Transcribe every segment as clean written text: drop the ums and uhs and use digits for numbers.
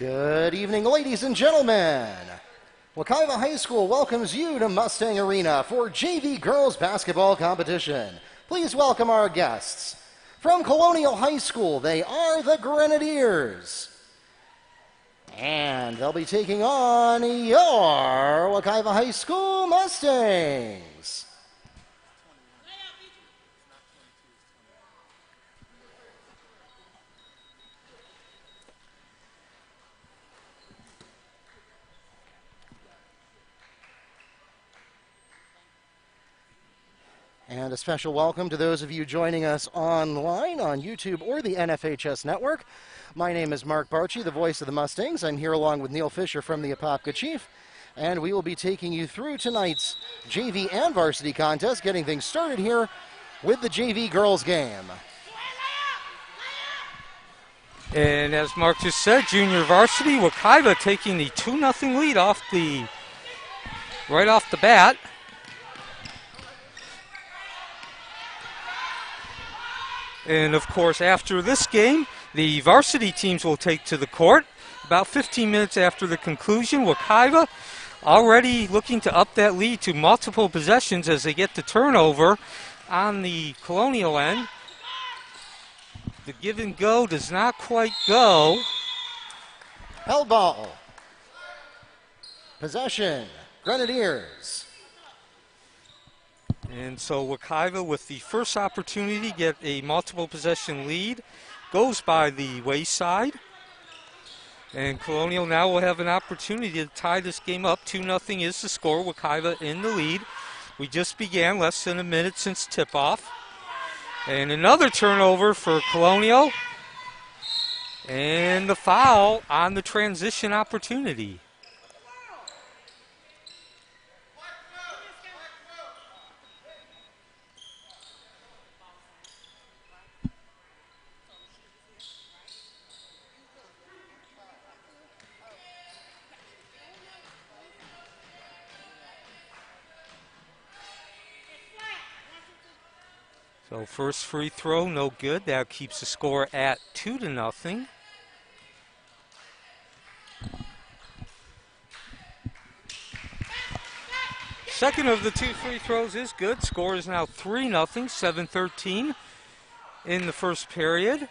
Good evening, ladies and gentlemen. Wekiva High School welcomes you to Mustang Arena for JV Girls Basketball Competition. Please welcome our guests. From Colonial High School, they are the Grenadiers. And they'll be taking on your Wekiva High School Mustangs. And a special welcome to those of you joining us online on YouTube or the NFHS network. My name is Mark Barchi, the voice of the Mustangs. I'm here along with Neil Fisher from the Apopka Chief, and we will be taking you through tonight's JV and varsity contest, getting things started here with the JV girls game. And as Mark just said, junior varsity, Wekiva taking the 2-0 lead right off the bat. And of course, after this game, the varsity teams will take to the court. About 15 minutes after the conclusion, Wekiva already looking to up that lead to multiple possessions as they get the turnover on the Colonial end. The give and go does not quite go. Held ball. Possession. Grenadiers. And so Wekiva, with the first opportunity to get a multiple possession lead, goes by the wayside. And Colonial now will have an opportunity to tie this game up. 2-0 is the score. Wekiva in the lead. We just began, less than a minute since tip-off. And another turnover for Colonial. And the foul on the transition opportunity. So first free throw, no good. That keeps the score at 2-0. Second of the two free throws is good. Score is now 3-0, 7-13 in the first period.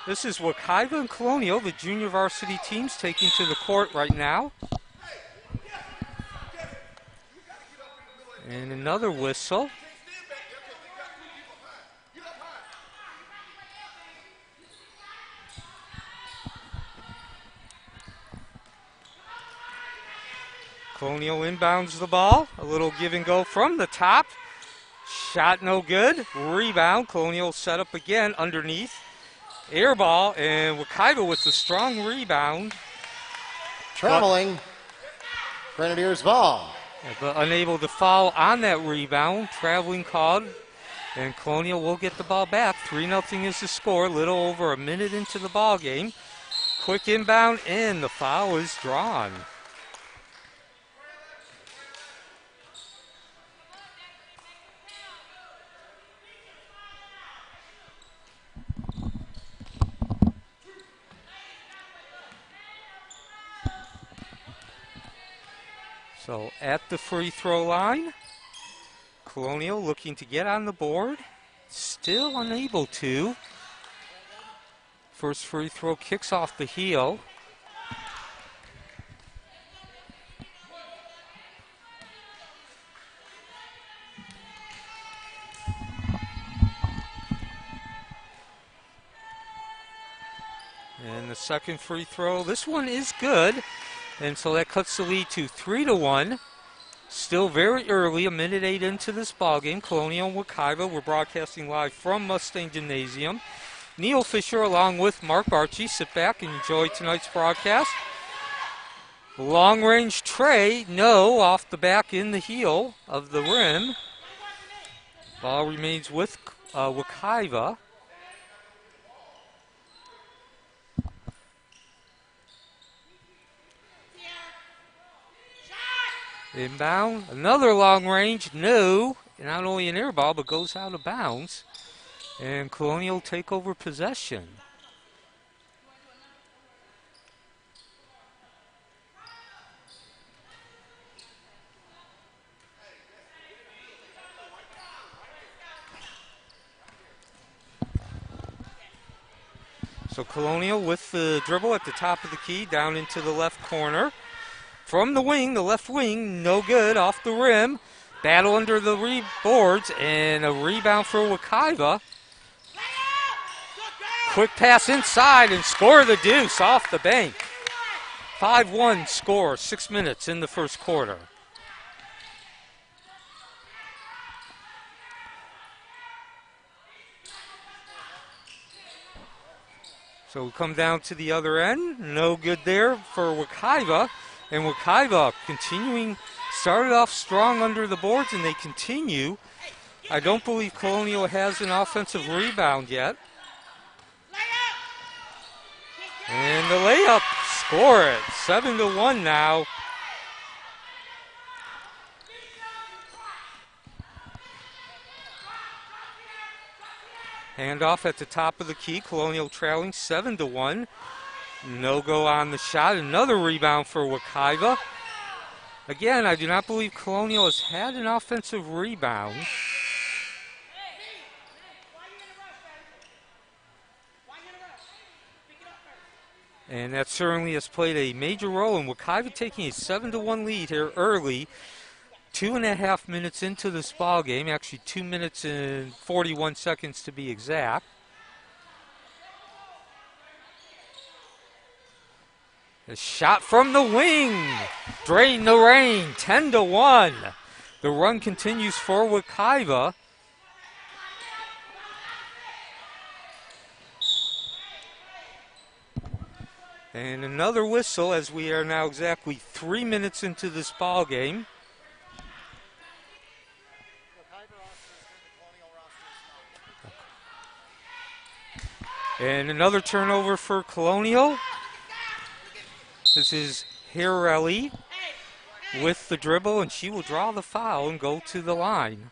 This is Wekiva and Colonial, the junior varsity teams, taking to the court right now. And another whistle. Colonial inbounds the ball. A little give and go from the top. Shot no good. Rebound. Colonial set up again underneath. Air ball, and Wekiva with the strong rebound. Traveling. Grenadiers ball. But unable to foul on that rebound. Traveling called. And Colonial will get the ball back. 3-0 is the score. A little over a minute into the ball game. Quick inbound, and the foul is drawn. So at the free throw line, Colonial looking to get on the board, still unable to. First free throw kicks off the heel. And the second free throw, this one is good. And so that cuts the lead to 3-1. Still very early, a minute 8 into this ballgame. Colonial and Wekiva, we're broadcasting live from Mustang Gymnasium. Neil Fisher along with Mark Barchi. Sit back and enjoy tonight's broadcast. Long range tray, no, off the back in the heel of the rim. Ball remains with Wekiva. Inbound, another long range, no. Not only an air ball, but goes out of bounds. And Colonial take over possession. So Colonial with the dribble at the top of the key, down into the left corner. From the wing, the left wing, no good, off the rim. Battle under the boards, and a rebound for Wekiva. Quick pass inside, and score the deuce off the bank. 5-1 score, 6 minutes in the first quarter. So we come down to the other end. No good there for Wekiva. And Wekiva continuing, started off strong under the boards, and they continue. I don't believe Colonial has an offensive rebound yet. And the layup, score it. 7-1 now. Handoff at the top of the key. Colonial trailing 7-1. No go on the shot. Another rebound for Wekiva. Again, I do not believe Colonial has had an offensive rebound. And that certainly has played a major role in Wekiva taking a 7-1 lead here early. 2.5 minutes into this ball game, actually 2 minutes and 41 seconds to be exact. A shot from the wing, drain the rain, 10-1. The run continues for Wekiva. And another whistle as we are now exactly 3 minutes into this ball game. And another turnover for Colonial. This is Hirelli with the dribble, and she will draw the foul and go to the line.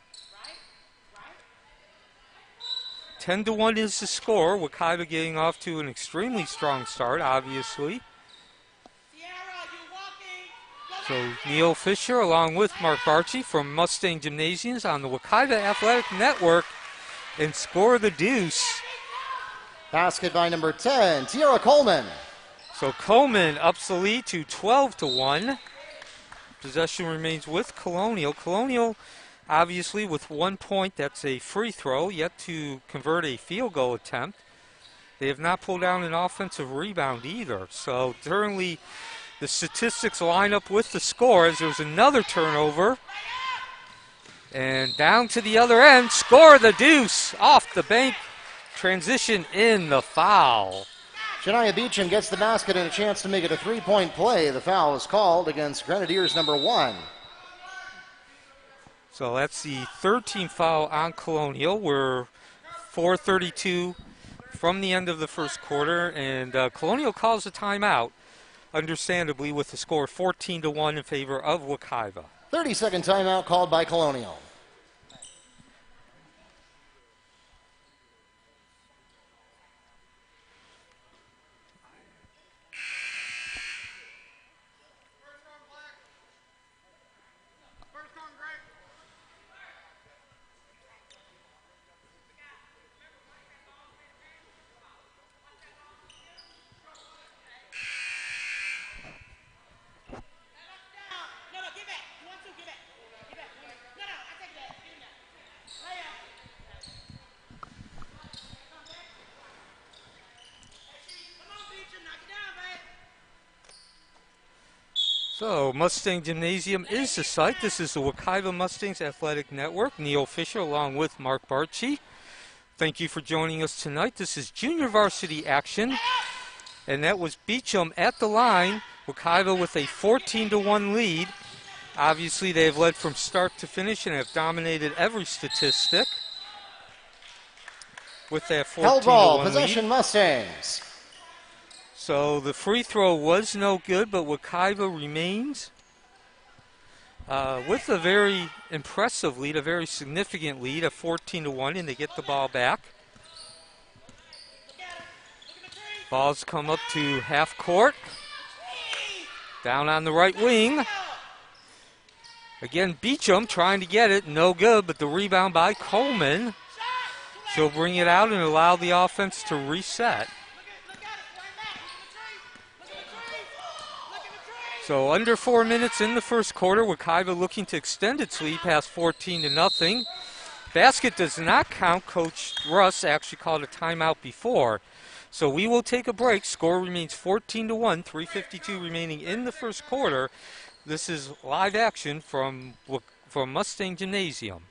10-1 is the score. Wekiva getting off to an extremely strong start, obviously. So Neil Fisher along with Mark Barchi from Mustang Gymnasiums on the Wekiva Athletic Network, and score the deuce. Basket by number 10, Tiara Coleman. So Coleman ups the lead to 12-1. Possession remains with Colonial. Colonial obviously with 1 point, that's a free throw, yet to convert a field goal attempt. They have not pulled down an offensive rebound either. So certainly the statistics line up with the score as there's another turnover. And down to the other end, score the deuce off the bank. Transition in the foul. Shania Beecham gets the basket and a chance to make it a three-point play. The foul is called against Grenadiers number 1. So that's the 13th foul on Colonial. We're 4:32 from the end of the first quarter, and Colonial calls a timeout, understandably, with the score 14-1 in favor of Wekiva. 30-second timeout called by Colonial. So Mustang Gymnasium is the site. This is the Wekiva Mustangs Athletic Network. Neil Fisher along with Mark Barchi. Thank you for joining us tonight. This is junior varsity action. And that was Beecham at the line. Wekiva with a 14-1 lead. Obviously they have led from start to finish and have dominated every statistic with that 14-1 Held ball, lead. possession Mustangs. So the free throw was no good, but Wekiva remains with a very impressive lead, a very significant lead, a 14-1, and they get the ball back. Balls come up to half court. Down on the right wing. Again, Beecham trying to get it, no good, but the rebound by Coleman. She'll bring it out and allow the offense to reset. So under 4 minutes in the first quarter, Wekiva looking to extend its lead past 14-0. Basket does not count. Coach Russ actually called a timeout before. So we will take a break. Score remains 14-1, 3:52 remaining in the first quarter. This is live action from Mustang Gymnasium.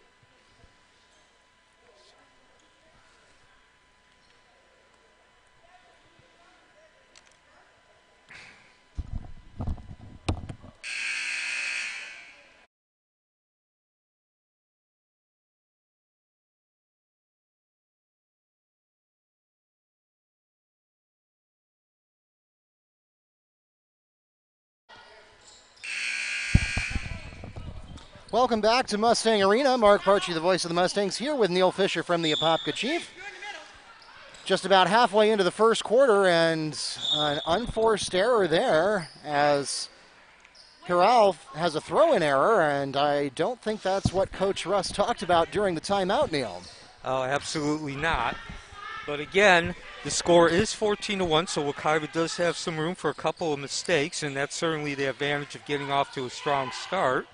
Welcome back to Mustang Arena. Mark Parchi, the voice of the Mustangs, here with Neil Fisher from the Apopka Chief. Just about halfway into the first quarter, and an unforced error there as Corral has a throw-in error, and I don't think that's what Coach Russ talked about during the timeout, Neil. Oh, absolutely not. But again, the score is 14-1, so Wekiva does have some room for a couple of mistakes, and that's certainly the advantage of getting off to a strong start.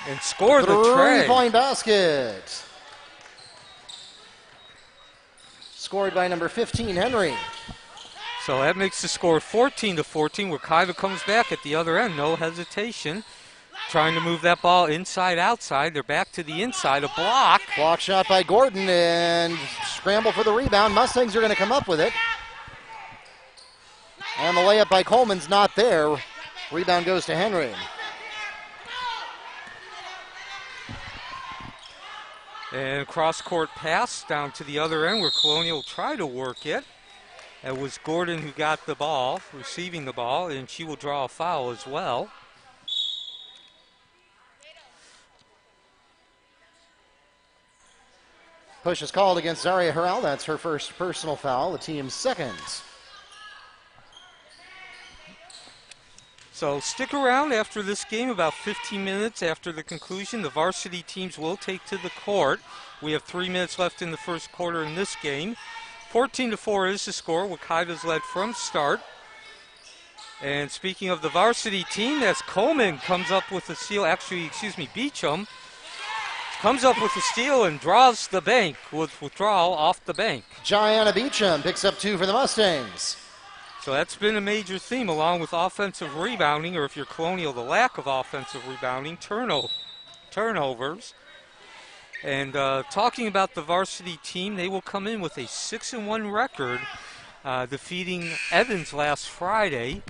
And score the tray. Three-point basket. Scored by number 15, Henry. So that makes the score 14-14. Wekiva comes back at the other end, no hesitation. Trying to move that ball inside, outside. They're back to the inside, a block. Block shot by Gordon and scramble for the rebound. Mustangs are going to come up with it. And the layup by Coleman's not there. Rebound goes to Henry. And cross-court pass down to the other end where Colonial tried to work it. It was Gordon who got the ball, receiving the ball, and she will draw a foul as well. Push is called against Zaria Harrell. That's her first personal foul, the team's second. So stick around after this game, about 15 minutes after the conclusion. The varsity teams will take to the court. We have 3 minutes left in the first quarter in this game. 14-4 is the score. Wekiva's led from start. And speaking of the varsity team, as Coleman comes up with a steal, Beecham comes up with a steal and draws the bank with withdrawal off the bank. Gianna Beecham picks up 2 for the Mustangs. So that's been a major theme, along with offensive rebounding, or if you're Colonial, the lack of offensive rebounding, turnovers. And talking about the varsity team, they will come in with a 6-1 record, defeating Evans last Friday.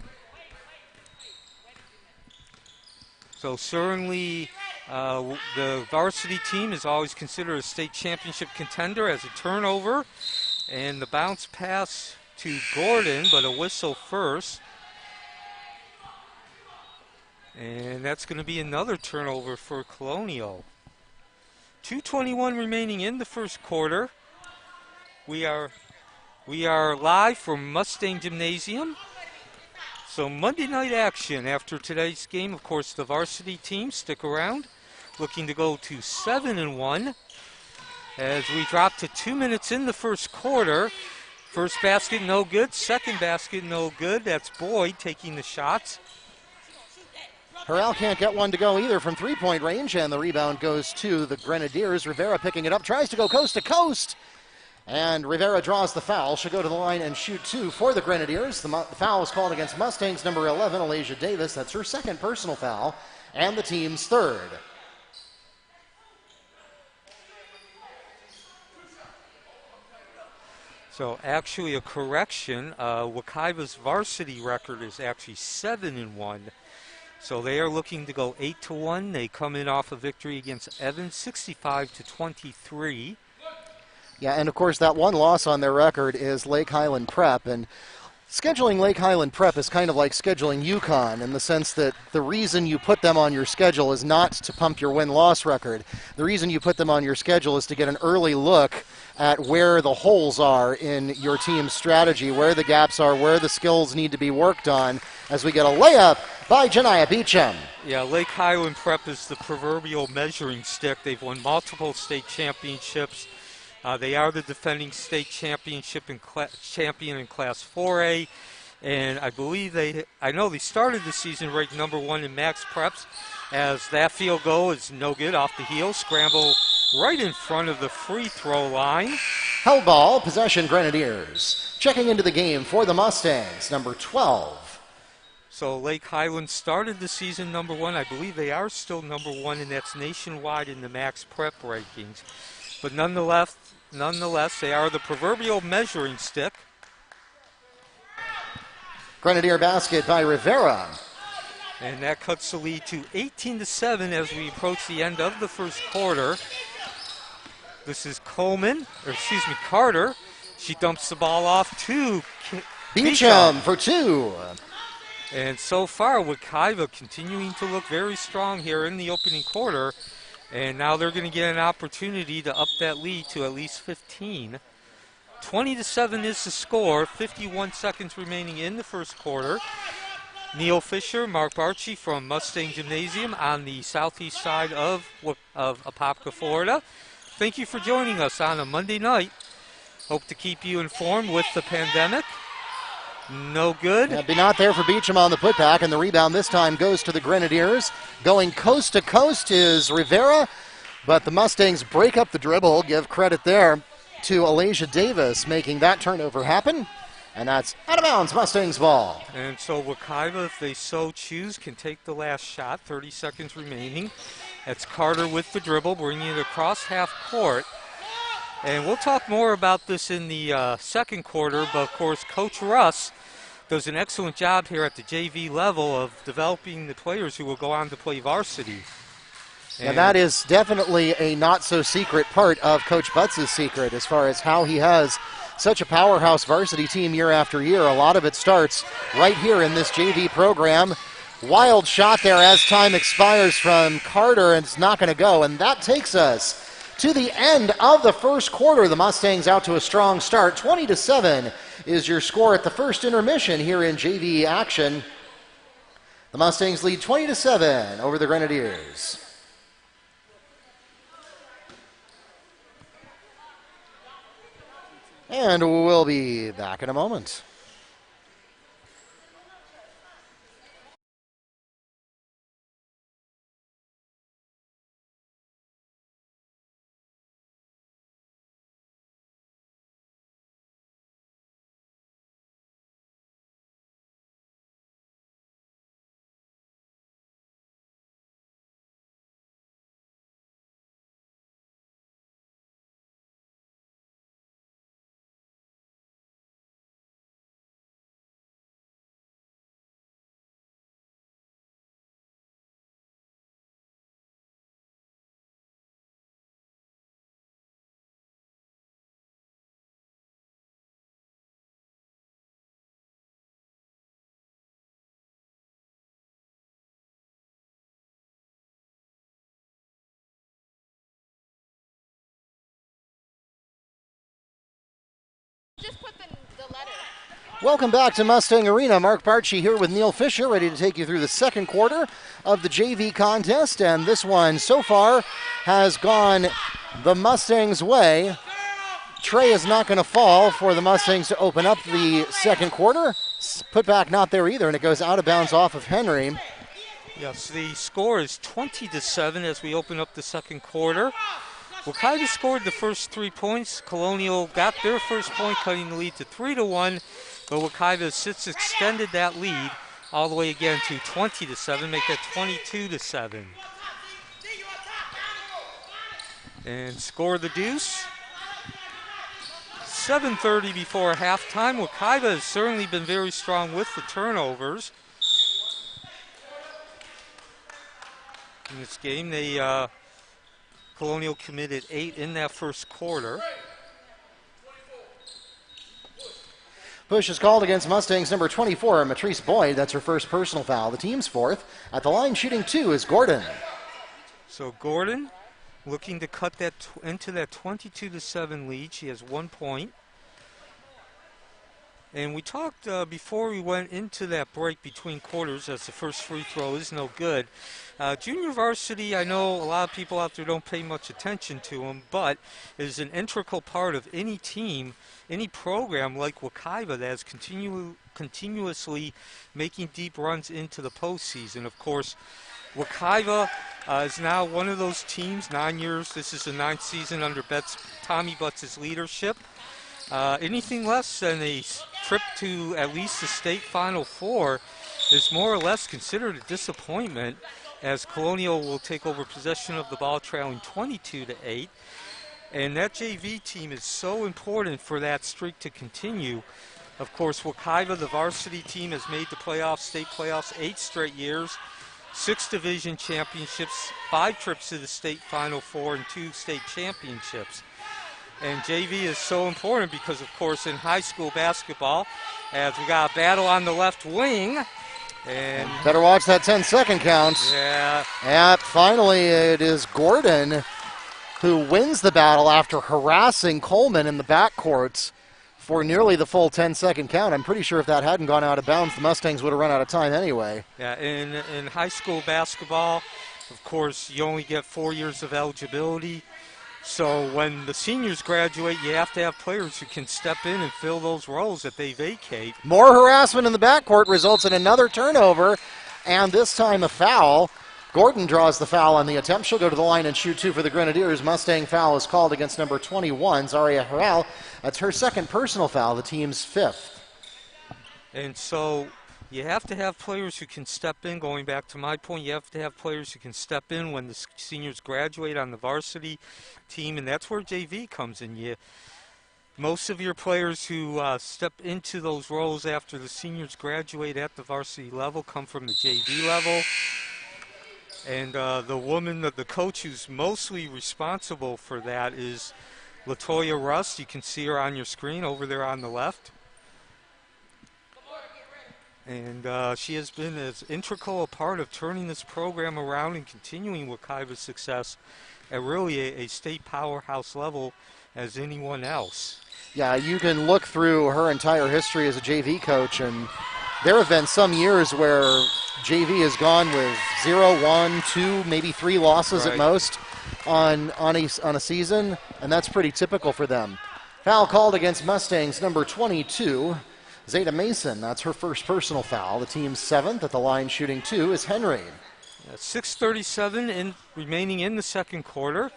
So certainly the varsity team is always considered a state championship contender as a turnover. And the bounce pass to Gordon, but a whistle first. And that's going to be another turnover for Colonial. 2:21 remaining in the first quarter. We are live from Mustang Gymnasium. So Monday night action after today's game. Of course, the varsity team stick around, looking to go to 7-1 as we drop to 2 minutes in the first quarter. First basket, no good. Second basket, no good. That's Boyd taking the shots. Harrell can't get one to go either from three-point range, and the rebound goes to the Grenadiers. Rivera picking it up, tries to go coast to coast, and Rivera draws the foul. She'll go to the line and shoot 2 for the Grenadiers. The foul is called against Mustangs number 11, Alasia Davis. That's her second personal foul, and the team's third. So actually a correction, Wekiva's varsity record is actually 7-1. So they are looking to go 8-1. They come in off a victory against Evans, 65-23. Yeah, and of course that one loss on their record is Lake Highland Prep, and scheduling Lake Highland Prep is kind of like scheduling UConn in the sense that the reason you put them on your schedule is not to pump your win-loss record. The reason you put them on your schedule is to get an early look at where the holes are in your team's strategy, where the gaps are, where the skills need to be worked on, as we get a layup by Janiyah Beecham. Yeah, Lake Highland Prep is the proverbial measuring stick. They've won multiple state championships. They are the defending state champion in Class 4A. And I know they started the season ranked #1 in max preps, as that field goal is no good off the heel. Scramble right in front of the free throw line. Held ball, possession Grenadiers. Checking into the game for the Mustangs, number 12. So Lake Highlands started the season #1. I believe they are still #1, and that's nationwide in the max prep rankings. But nonetheless, they are the proverbial measuring stick. Grenadier basket by Rivera. And that cuts the lead to 18-7 as we approach the end of the first quarter. This is Carter. She dumps the ball off to Beecham for 2. And so far, Wekiva continuing to look very strong here in the opening quarter. And now they're going to get an opportunity to up that lead to at least 15. 20-7 is the score. 51 seconds remaining in the first quarter. Neil Fisher, Mark Barchi from Mustang Gymnasium on the southeast side of Apopka, Florida. Thank you for joining us on a Monday night. Hope to keep you informed with the pandemic. No good. Be not there for Beecham on the putback, and the rebound this time goes to the Grenadiers. Going coast to coast is Rivera, but the Mustangs break up the dribble. Give credit there to Alasia Davis making that turnover happen. And that's out of bounds, Mustangs ball. And so Wekiva, if they so choose, can take the last shot. 30 seconds remaining. That's Carter with the dribble, bringing it across half court. And we'll talk more about this in the second quarter, but of course Coach Russ does an excellent job here at the JV level of developing the players who will go on to play varsity. And that is definitely a not-so-secret part of Coach Butts' secret as far as how he has such a powerhouse varsity team year after year. A lot of it starts right here in this JV program. Wild shot there as time expires from Carter, and it's not going to go. And that takes us to the end of the first quarter. The Mustangs out to a strong start. 20-7 is your score at the first intermission here in JV action. The Mustangs lead 20-7 over the Grenadiers. And we'll be back in a moment. Just put the letter. Welcome back to Mustang Arena. Mark Barchi here with Neil Fisher, ready to take you through the second quarter of the JV contest. And this one so far has gone the Mustangs' way. Trey is not going to fall for the Mustangs to open up the second quarter. Putback not there either, and it goes out of bounds off of Henry. Yes, the score is 20-7 as we open up the second quarter. Wekiva scored the first 3 points. Colonial got their first point, cutting the lead to 3-1. But Wekiva since extended that lead all the way again to 20-7, make that 22-7. And score the deuce. 7:30 before halftime. Wekiva has certainly been very strong with the turnovers. In this game, Colonial committed 8 in that first quarter. Push is called against Mustangs number 24, Matrice Boyd. That's her first personal foul. The team's fourth. At the line shooting 2 is Gordon. So Gordon looking to cut that into that 22-7 lead. She has 1 point. And we talked before we went into that break between quarters, as the first free throw is no good. Junior varsity, I know a lot of people out there don't pay much attention to them, but it is an integral part of any team, any program like Wekiva that has continuously making deep runs into the postseason. Of course, Wekiva is now one of those teams, 9 years. This is the 9th season under Tommy Butts' leadership. Anything less than a trip to at least the state Final Four is more or less considered a disappointment, as Colonial will take over possession of the ball trailing 22-8. And that JV team is so important for that streak to continue. Of course, Wekiva, the varsity team, has made the playoffs, state playoffs, 8 straight years, 6 division championships, 5 trips to the state Final Four, and 2 state championships. And JV is so important because, of course, in high school basketball, as we got a battle on the left wing. And better watch that 10-second count. Yeah. And finally, it is Gordon who wins the battle after harassing Coleman in the backcourt for nearly the full 10-second count. I'm pretty sure if that hadn't gone out of bounds, the Mustangs would have run out of time anyway. Yeah, in high school basketball, of course, you only get 4 years of eligibility. So when the seniors graduate, you have to have players who can step in and fill those roles that they vacate. More harassment in the backcourt results in another turnover, and this time a foul. Gordon draws the foul on the attempt. She'll go to the line and shoot 2 for the Grenadiers. Mustang foul is called against number 21, Zaria Harrell. That's her second personal foul, the team's 5th. And so you have to have players who can step in. Going back to my point, you have to have players who can step in when the seniors graduate on the varsity team, and that's where JV comes in. Most of your players who step into those roles after the seniors graduate at the varsity level come from the JV level. And the coach who's mostly responsible for that is Latoya Rust. You can see her on your screen over there on the left. And she has been as integral a part of turning this program around and continuing Wekiva's success at really a state powerhouse level as anyone else. Yeah, you can look through her entire history as a JV coach, and there have been some years where JV has gone with 0, 1, 2, maybe 3 losses at most on a season, and that's pretty typical for them. Foul called against Mustangs number 22, Zeta Mason. That's her first personal foul. The team's 7th. At the line shooting 2 is Henry. 6:37 remaining in the second quarter.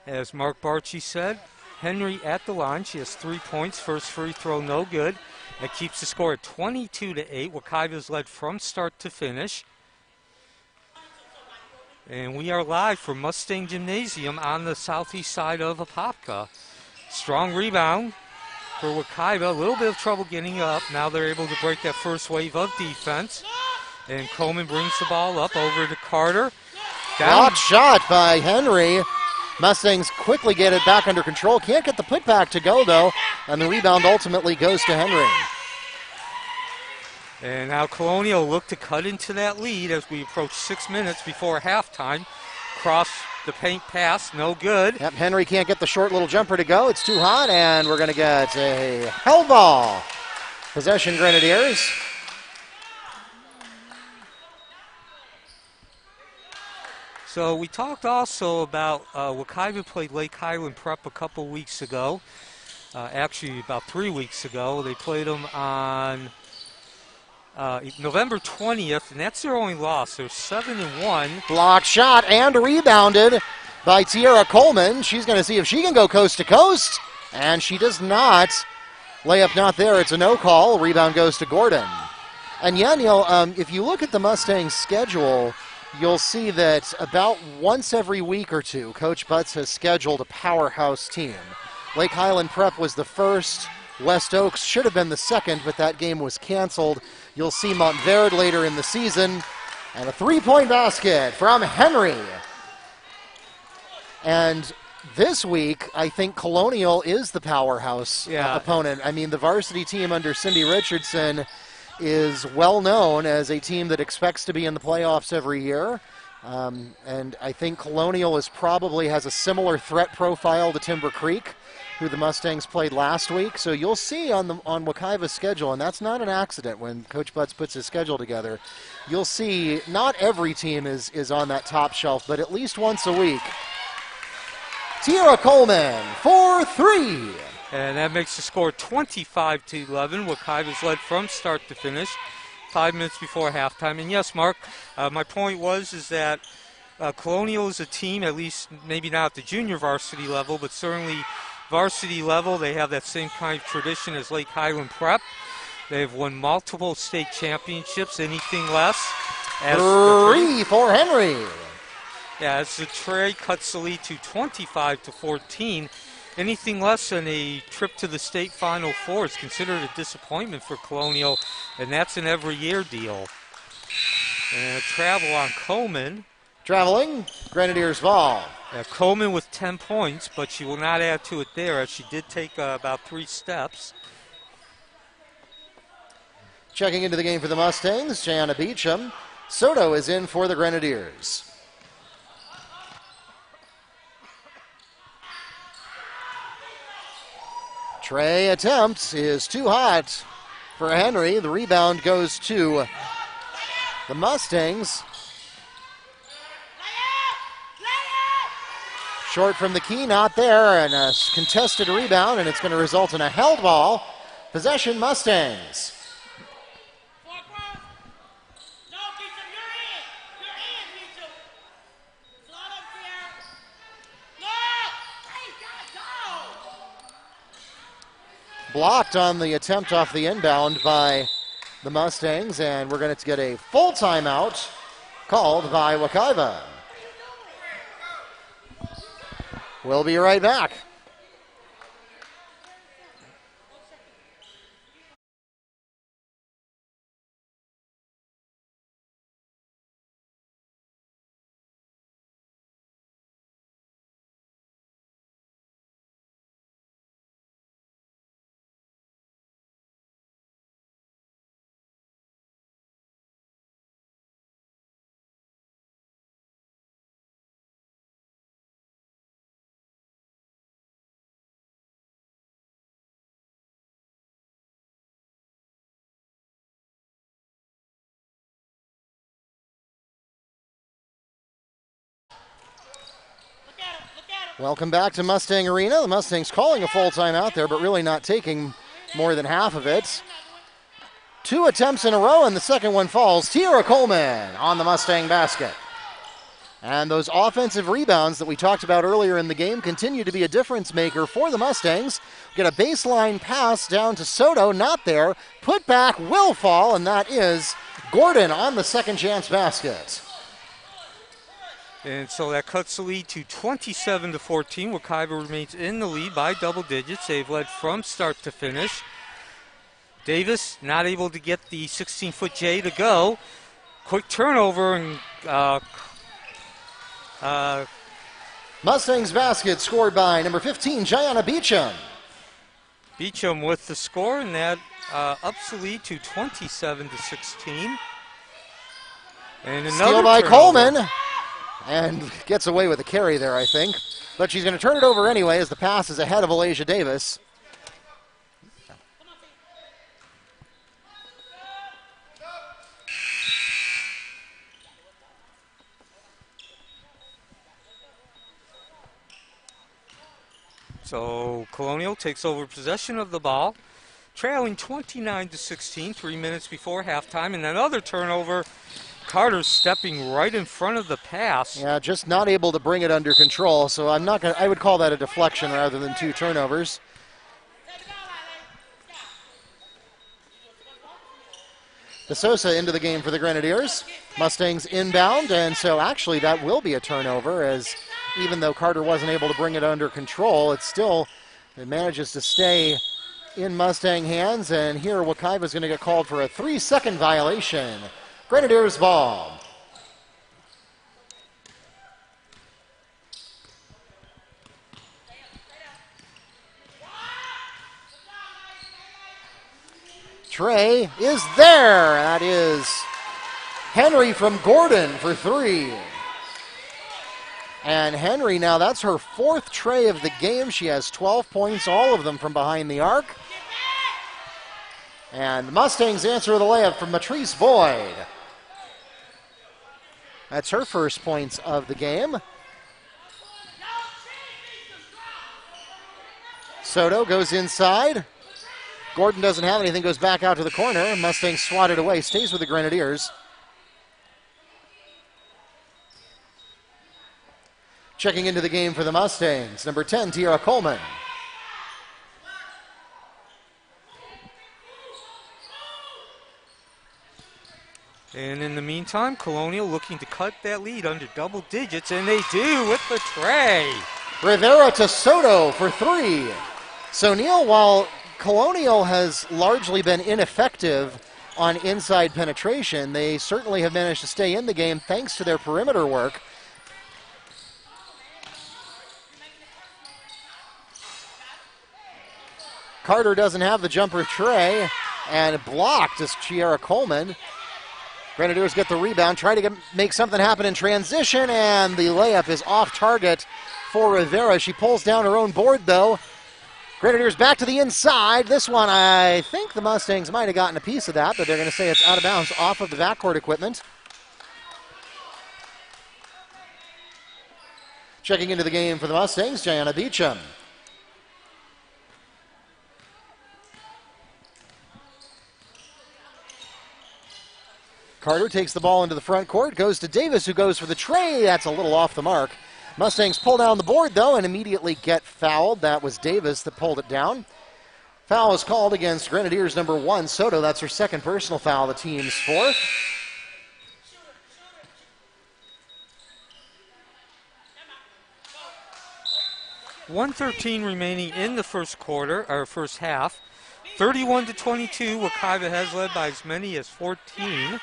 As Mark Barchi said, Henry at the line. She has 3 points. First free throw, no good. That keeps the score at 22-8. Wekiva's led from start to finish. And we are live from Mustang Gymnasium on the southeast side of Apopka. Strong rebound for Wekiva. A little bit of trouble getting up. Now they're able to break that first wave of defense. And Coleman brings the ball up over to Carter. Blocked shot by Henry. Mustangs quickly get it back under control. Can't get the putback to go, though. And the rebound ultimately goes to Henry. And now Colonial look to cut into that lead as we approach 6 minutes before halftime. Cross the paint pass, no good. Yep, Henry can't get the short little jumper to go. It's too hot, and we're going to get a held ball. Possession Grenadiers. So we talked also about Wekiva played Lake Highland Prep a couple weeks ago. Actually, about 3 weeks ago. They played them on November 20th, and that's their only loss. They're 7-1. Block shot and rebounded by Tierra Coleman. She's going to see if she can go coast to coast, and she does not. Layup not there. It's a no call. Rebound goes to Gordon. And yeah, Neil, if you look at the Mustangs' schedule, you'll see that about once every week or two, Coach Butts has scheduled a powerhouse team. Lake Highland Prep was the first. West Oaks should have been the second, but that game was canceled. You'll see Montverde later in the season. And a three-point basket from Henry. And this week, I think Colonial is the powerhouse opponent. I mean, the varsity team under Cindy Richardson is well known as a team that expects to be in the playoffs every year. And I think Colonial probably has a similar threat profile to Timber Creek, who the Mustangs played last week. So you'll see on Wekiva's schedule, and that's not an accident when Coach Butts puts his schedule together, you'll see not every team is on that top shelf, but at least once a week. Tierra Coleman for 3. And that makes the score 25-11. Wekiva's led from start to finish, 5 minutes before halftime. And yes, Mark, my point is that Colonial is a team, at least maybe not at the junior varsity level, but certainly varsity level. They have that same kind of tradition as Lake Highland Prep. They've won multiple state championships. Anything less? Three for Henry. Yeah, as the tray cuts the lead to 25-14. Anything less than a trip to the state Final Four is considered a disappointment for Colonial, and that's an every year deal. And a travel on Coleman. Traveling, Grenadiers ball. Coleman with 10 points, but she will not add to it there, as she did take about 3 steps. Checking into the game for the Mustangs, Jana Beecham. Soto is in for the Grenadiers. Trey attempts is too hot for Henry. The rebound goes to the Mustangs. Short from the key, not there, and a contested rebound, and it's going to result in a held ball. Possession, Mustangs. Blocked on the attempt off the inbound by the Mustangs, and we're going to get a full timeout called by Wekiva. We'll be right back. Welcome back to Mustang Arena. The Mustangs calling a full timeout there, but really not taking more than half of it. 2 attempts in a row, and the second one falls. Tiara Coleman on the Mustang basket. And those offensive rebounds that we talked about earlier in the game continue to be a difference maker for the Mustangs. Get a baseline pass down to Soto, not there. Put back will fall, and that is Gordon on the second chance basket. And so that cuts the lead to 27-14. Wekiva remains in the lead by double digits. They've led from start to finish. Davis not able to get the 16-foot J to go. Quick turnover, and Mustangs basket scored by number 15, Jayana Beecham. Beecham with the score, and that ups the lead to 27-16. And another steal by turnover. Coleman. And gets away with a carry there, I think. But she's going to turn it over anyway as the pass is ahead of Alasia Davis. So Colonial takes over possession of the ball, trailing 29-16, 3 minutes before halftime, and another turnover. Carter's stepping right in front of the pass. Yeah, just not able to bring it under control. So I would call that a deflection rather than 2 turnovers. DeSosa into the game for the Grenadiers. Mustangs inbound, and so actually that will be a turnover, as even though Carter wasn't able to bring it under control, it manages to stay in Mustang hands, and here Wekiva is going to get called for a 3-second violation. Grenadiers ball. Trey is there. That is Henry from Gordon for 3. And Henry, now that's her 4th tray of the game. She has 12 points, all of them from behind the arc. And the Mustangs answer the layup from Matrice Boyd. That's her first points of the game. Soto goes inside. Gordon doesn't have anything, goes back out to the corner. Mustangs swatted away, stays with the Grenadiers. Checking into the game for the Mustangs, number 10, Tiara Coleman. And in the meantime, Colonial looking to cut that lead under double digits, and they do with the tray. Rivera to Soto for 3. So, Neil, while Colonial has largely been ineffective on inside penetration, they certainly have managed to stay in the game thanks to their perimeter work. Carter doesn't have the jumper tray, and blocked is Tiara Coleman. Grenadiers get the rebound, try to make something happen in transition, and the layup is off target for Rivera. She pulls down her own board, though. Grenadiers back to the inside. This one, I think the Mustangs might have gotten a piece of that, but they're going to say it's out of bounds off of the backcourt equipment. Checking into the game for the Mustangs, Jayana Beecham. Carter takes the ball into the front court, goes to Davis, who goes for the tray. That's a little off the mark. Mustangs pull down the board, though, and immediately get fouled. That was Davis that pulled it down. Foul is called against Grenadiers number 1, Soto. That's her second personal foul, the team's fourth. .113 remaining in the first quarter, or first half. 31-22, Wekiva has led by as many as 14.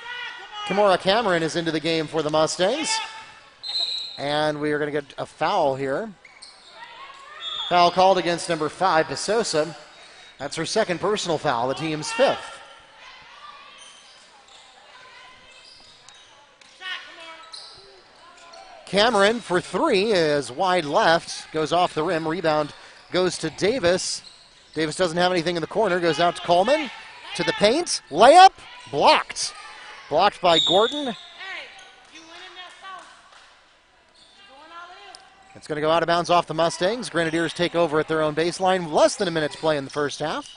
Kimora Cameron is into the game for the Mustangs. And we are going to get a foul here. Foul called against number 5, Pesosa. That's her second personal foul, the team's fifth. Cameron for 3 is wide left, goes off the rim, rebound goes to Davis. Davis doesn't have anything in the corner, goes out to Coleman, to the paint, layup, blocked. Blocked by Gordon. It's going to go out of bounds off the Mustangs. Grenadiers take over at their own baseline. Less than a minute to play in the first half.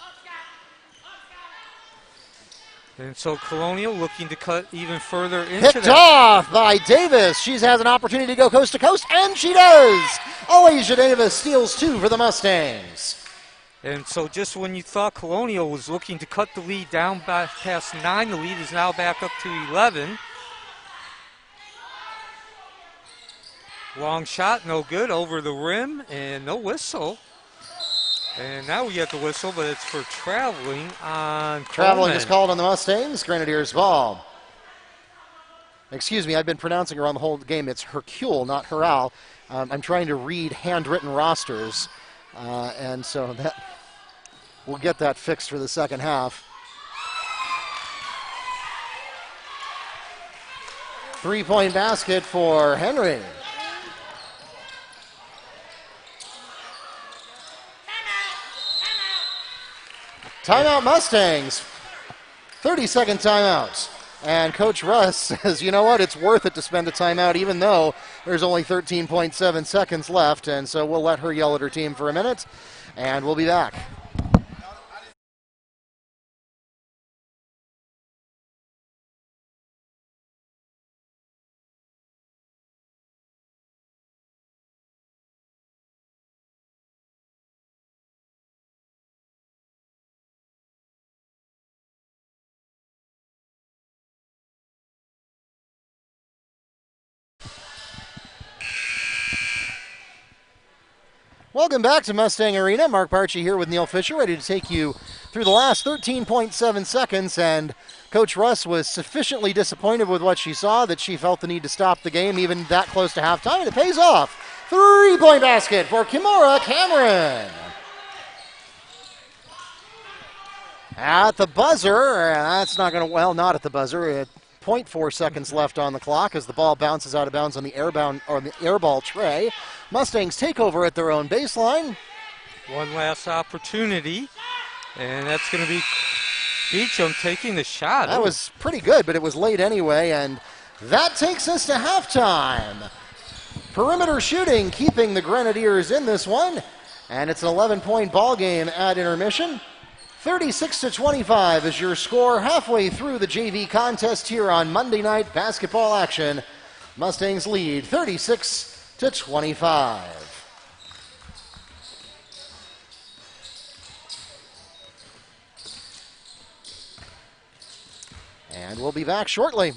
And so Colonial looking to cut even further into Picked off by Davis. She has an opportunity to go coast to coast, and she does. Alicia Davis steals 2 for the Mustangs. And so just when you thought Colonial was looking to cut the lead down back past 9, the lead is now back up to 11. Long shot, no good, over the rim, and no whistle. And now we get the whistle, but it's for traveling on Traveling Coleman. is called on the Mustangs. Grenadiers ball. Excuse me, I've been pronouncing her on the whole game. It's Hercule, not Herral. I'm trying to read handwritten rosters. And so that we'll get that fixed for the second half. 3-point basket for Henry. Timeout Mustangs. 30-second timeout. And Coach Russ says, you know what, it's worth it to spend a timeout even though there's only 13.7 seconds left. And so we'll let her yell at her team for a minute, and we'll be back. Welcome back to Mustang Arena. Mark Barchi here with Neil Fisher, ready to take you through the last 13.7 seconds. And Coach Russ was sufficiently disappointed with what she saw that she felt the need to stop the game even that close to halftime, and it pays off. 3-point basket for Kimora Cameron. At the buzzer, that's not going to, well, not at the buzzer. 0.4 seconds left on the clock as the ball bounces out of bounds on the airball tray. Mustangs take over at their own baseline. One last opportunity, and that's going to be Beecham taking the shot. That was pretty good, but it was late anyway, and that takes us to halftime. Perimeter shooting keeping the Grenadiers in this one, And it's an 11-point ball game at intermission. 36-25 is your score halfway through the JV contest here on Monday Night Basketball action. Mustangs lead 36-25. And we'll be back shortly.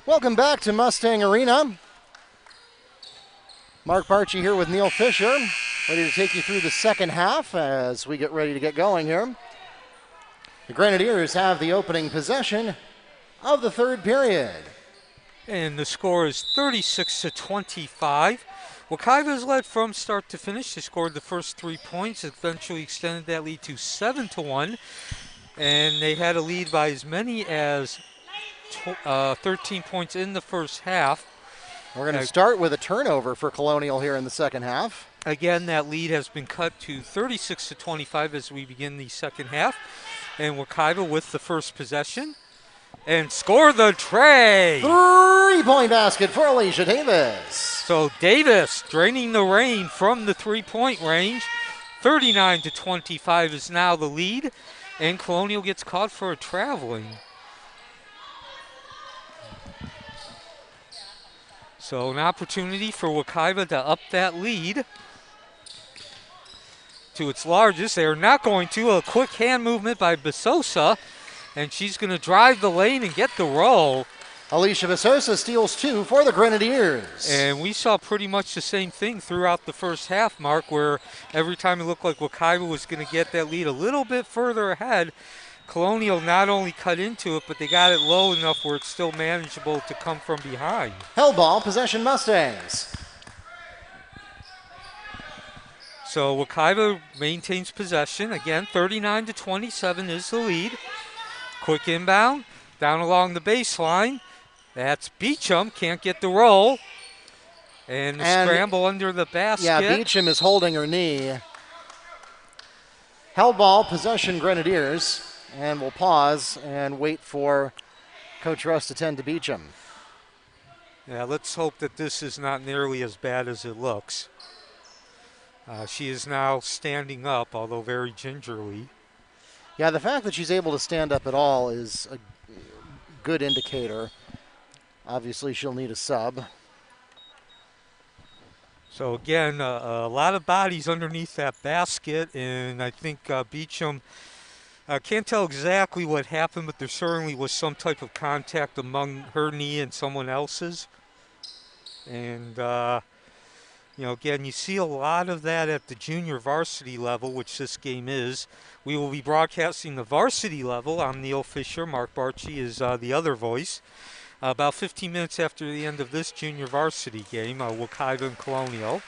Welcome back to Mustang Arena. Mark Barchi here with Neil Fisher, ready to take you through the second half as we get ready to get going here. The Grenadiers have the opening possession of the third period. And the score is 36-25. Wekiva has led from start to finish. They scored the first 3 points, eventually extended that lead to 7-1. And they had a lead by as many as 13 points in the first half. We're going to start with a turnover for Colonial here in the second half. Again, that lead has been cut to 36-25 as we begin the second half. And Wekiva with the first possession. And score the tray. 3-point basket for Alicia Davis. So Davis draining the rain from the 3-point range. 39-25 is now the lead. And Colonial gets caught for a traveling. So an opportunity for Wekiva to up that lead to its largest. They are not going to. A quick hand movement by Besosa, and she's going to drive the lane and get the roll. Alicia Besosa steals 2 for the Grenadiers. And we saw pretty much the same thing throughout the first half, Mark, where every time it looked like Wekiva was going to get that lead a little bit further ahead, Colonial not only cut into it, but they got it low enough where it's still manageable to come from behind. Held ball, possession Mustangs. So Wekiva maintains possession. Again, 39-27 is the lead. Quick inbound, down along the baseline. That's Beecham, can't get the roll. And the scramble under the basket. Yeah, Beecham is holding her knee. Held ball, possession Grenadiers. And we'll pause and wait for Coach Russ to tend to Beecham. Yeah, let's hope that this is not nearly as bad as it looks. She is now standing up, although very gingerly. Yeah, the fact that she's able to stand up at all is a good indicator. Obviously, she'll need a sub. So again, a lot of bodies underneath that basket, and I think Beecham, can't tell exactly what happened, but there certainly was some type of contact among her knee and someone else's. And, again, you see a lot of that at the junior varsity level, which this game is. We will be broadcasting the varsity level. I'm Neil Fisher. Mark Barchi is the other voice. About 15 minutes after the end of this junior varsity game, Wekiva and Colonial.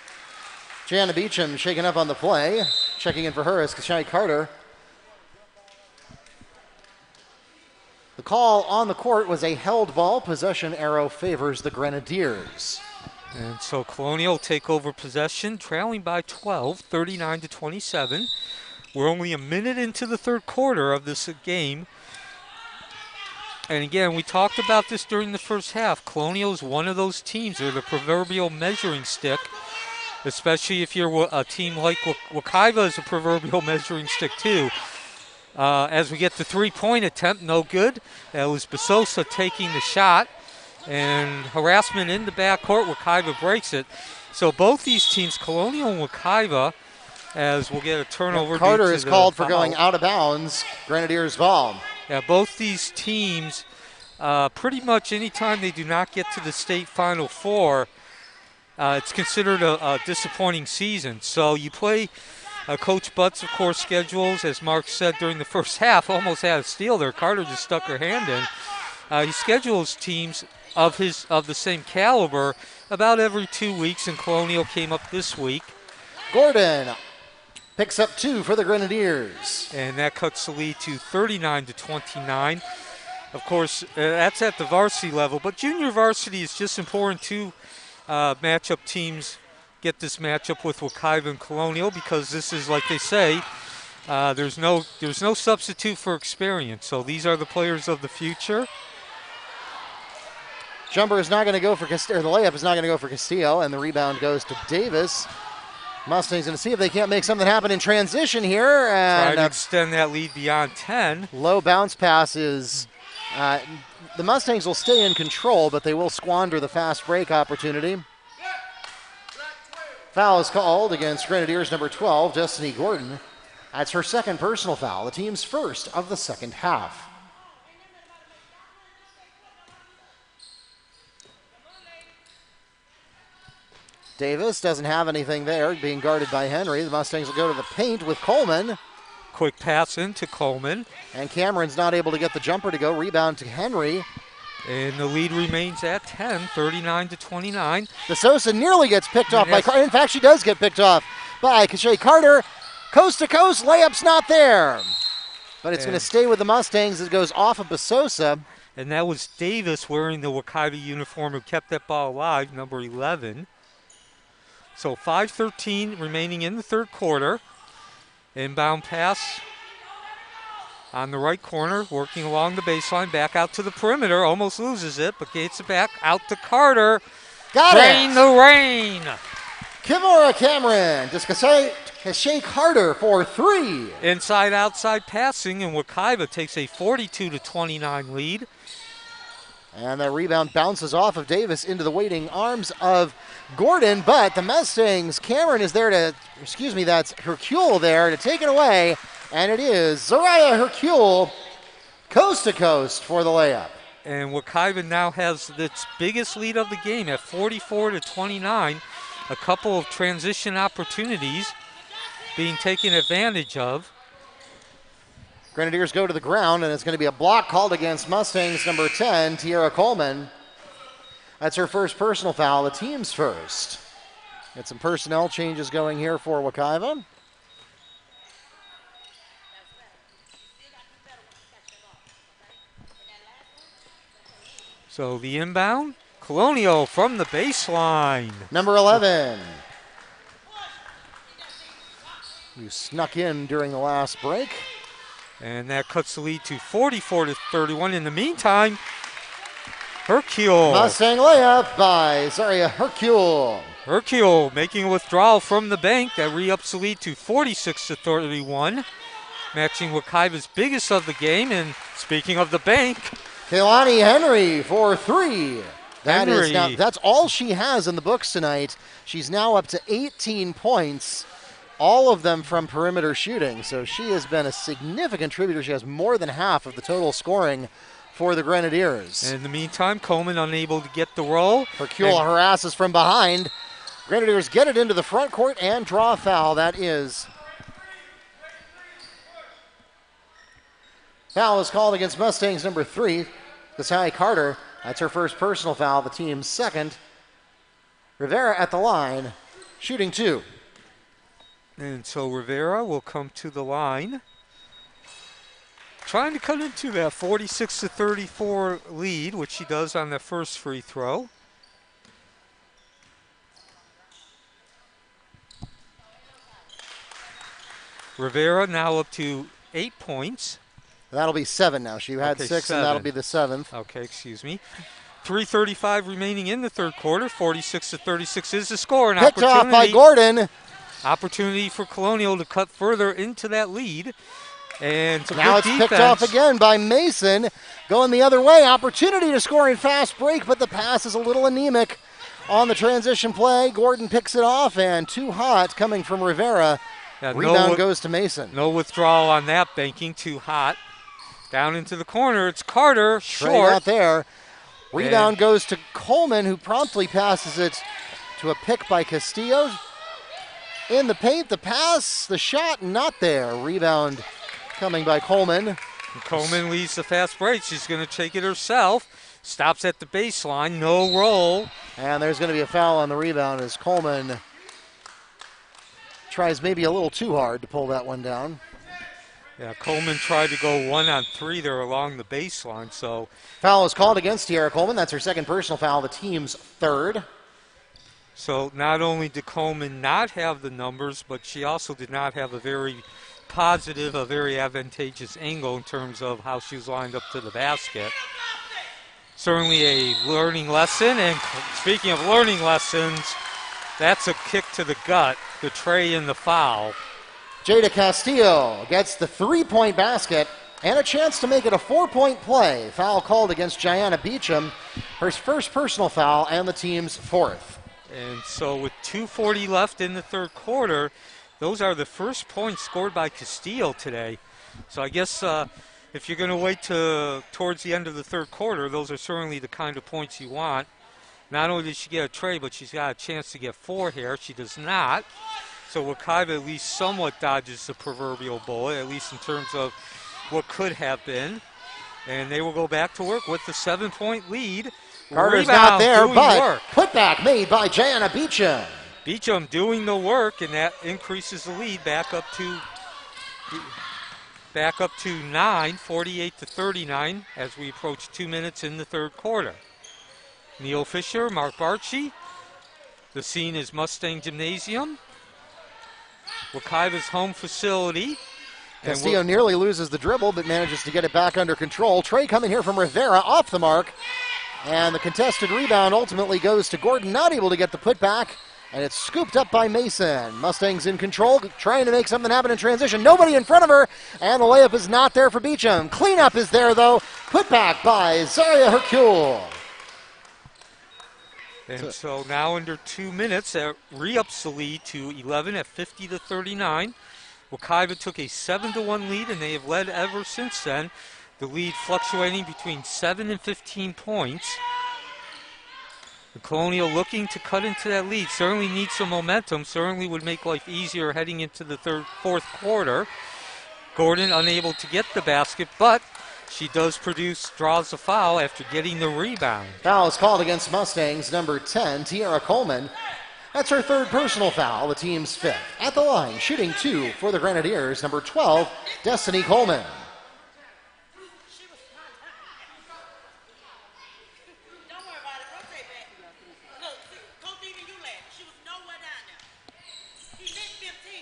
Gianna Beecham shaking up on the play. Checking in for her is Kashai Carter. The call on the court was a held ball. Possession arrow favors the Grenadiers. And so Colonial take over possession, trailing by 12, 39-27. We're only a minute into the third quarter of this game. And again, we talked about this during the first half. Colonial is one of those teams. They're the proverbial measuring stick, especially if you're a team like Wekiva is a proverbial measuring stick too. As we get the three-point attempt, no good. That was Besosa taking the shot. And harassment in the backcourt, Wekiva breaks it. So both these teams, Colonial and Wekiva, as we'll get a turnover. Carter is called for going out of bounds. Grenadiers ball. Yeah, both these teams, pretty much anytime they do not get to the state Final Four, it's considered a disappointing season. So you play Coach Butts, of course, schedules, as Mark said during the first half, almost had a steal there. Carter just stuck her hand in. He schedules teams of the same caliber about every 2 weeks, and Colonial came up this week. Gordon picks up 2 for the Grenadiers. And that cuts the lead to 39-29. Of course, that's at the varsity level, but junior varsity is just important to matchup teams get this matchup with Wekiva and Colonial, because this is, like they say, there's no substitute for experience. So these are the players of the future. Jumper is not going to go for Castillo, or the layup is not going to go for Castillo, and the rebound goes to Davis. Mustangs going to see if they can't make something happen in transition here. And try to extend that lead beyond 10. Low bounce passes. The Mustangs will stay in control, but they will squander the fast break opportunity. Foul is called against Grenadiers number 12, Destiny Gordon. That's her second personal foul, the team's first of the second half. Davis doesn't have anything there, being guarded by Henry. The Mustangs will go to the paint with Coleman. Quick pass into Coleman. And Cameron's not able to get the jumper to go. Rebound to Henry. And the lead remains at 10, 39-29. DeSosa nearly gets picked off by Carter. In fact, she does get picked off by Kashay Carter. Coast to coast, layup's not there. But it's going to stay with the Mustangs. It goes off of Besosa. And that was Davis wearing the Wekiva uniform who kept that ball alive, number 11. So 5:13 remaining in the third quarter. Inbound pass on the right corner, working along the baseline, back out to the perimeter. Almost loses it, but gets it back out to Carter. Got Rain it! the rain! Kimora Cameron just Kashay Carter for three. Inside-outside passing, and Wekiva takes a 42-29 lead. And that rebound bounces off of Davis into the waiting arms of Gordon, but the Mustangs, Cameron is there to, that's Hercule there to take it away, and it is Zariah Hercule, coast to coast for the layup. And Wekiva now has its biggest lead of the game at 44-29. A couple of transition opportunities being taken advantage of. Grenadiers go to the ground, and it's going to be a block called against Mustangs number 10, Tiara Coleman. That's her first personal foul, the team's first. Get some personnel changes going here for Wekiva. So the inbound, Colonial from the baseline. Number 11. Who snuck in during the last break. And that cuts the lead to 44-31. In the meantime, Hercule. Mustang layup by Zaria Hercule. Hercule making a withdrawal from the bank. That re-ups the lead to 46-31. Matching Wekiva's biggest of the game. And speaking of the bank, Kehlani Henry for three. Henry. That's all she has in the books tonight. She's now up to 18 points. All of them from perimeter shooting. So she has been a significant contributor. She has more than half of the total scoring for the Grenadiers. And in the meantime, Coleman unable to get the roll. Hercule harasses from behind. Grenadiers get it into the front court and draw a foul. That is. Foul is called against Mustangs number 3, Kasai Carter. That's her first personal foul, the team's second. Rivera at the line, shooting 2. And so Rivera will come to the line, trying to cut into that 46-34 lead, which she does on the first free throw. Rivera now up to 8 points. That'll be 7 now. She had 6, 7. and that'll be the 7th. Okay, excuse me. 3:35 remaining in the third quarter. 46-36 is the score. An Picked off by Gordon. Opportunity for Colonial to cut further into that lead. And some now good it's defense. picked off again by Mason. Going the other way. Opportunity to score in fast break, but the pass is a little anemic on the transition play. Gordon picks it off, and too hot coming from Rivera. Rebound goes to Mason. No withdrawal on that banking. Too hot. Down into the corner. It's Carter. Short. Out there. Rebound goes to Coleman, who promptly passes it to a pick by Castillo. In the paint, the pass, the shot, not there. Rebound coming by Coleman. And Coleman leads the fast break. She's going to take it herself. Stops at the baseline. No roll. And there's going to be a foul on the rebound as Coleman tries maybe a little too hard to pull that one down. Yeah, Coleman tried to go 1-on-3 there along the baseline. So foul is called against Tiara Coleman. That's her second personal foul, the team's third. So not only did Coleman not have the numbers, but she also did not have a very positive, a very advantageous angle in terms of how she was lined up to the basket. Certainly a learning lesson. And speaking of learning lessons, that's a kick to the gut, the tray and the foul. Jada Castillo gets the 3-point basket and a chance to make it a 4-point play. Foul called against Gianna Beecham, her first personal foul and the team's 4th. And so with 2:40 left in the third quarter, those are the first points scored by Castillo today. So I guess if you're going to wait towards the end of the third quarter, those are certainly the kind of points you want. Not only did she get a tray, but she's got a chance to get 4 here. She does not. So Wekiva at least somewhat dodges the proverbial bullet, at least in terms of what could have been. And they will go back to work with the 7-point lead. Carter's Rebound, not there, doing but work. putback made by Jana Beecham. Beecham doing the work, and that increases the lead back up to 9, 48-39, as we approach 2 minutes in the third quarter. Neil Fisher, Mark Barchi. The scene is Mustang Gymnasium, Wekiva's home facility. Castillo nearly loses the dribble, but manages to get it back under control. Trey coming here from Rivera, off the mark. And the contested rebound ultimately goes to Gordon, not able to get the putback. And it's scooped up by Mason. Mustangs in control, trying to make something happen in transition. Nobody in front of her, and the layup is not there for Beecham. Cleanup is there, though. Putback by Zaria Hercule. And so now under 2 minutes, that re-ups the lead to 11 at 50-39. Wekiva took a 7-1 lead, and they have led ever since then. The lead fluctuating between 7 and 15 points. The Colonial looking to cut into that lead. Certainly needs some momentum. Certainly would make life easier heading into the fourth quarter. Gordon unable to get the basket, but she does draws the foul after getting the rebound. Foul is called against Mustangs, number 10, Tiara Coleman. That's her third personal foul, the team's fifth. At the line, shooting 2 for the Grenadiers, number 12, Destiny Coleman.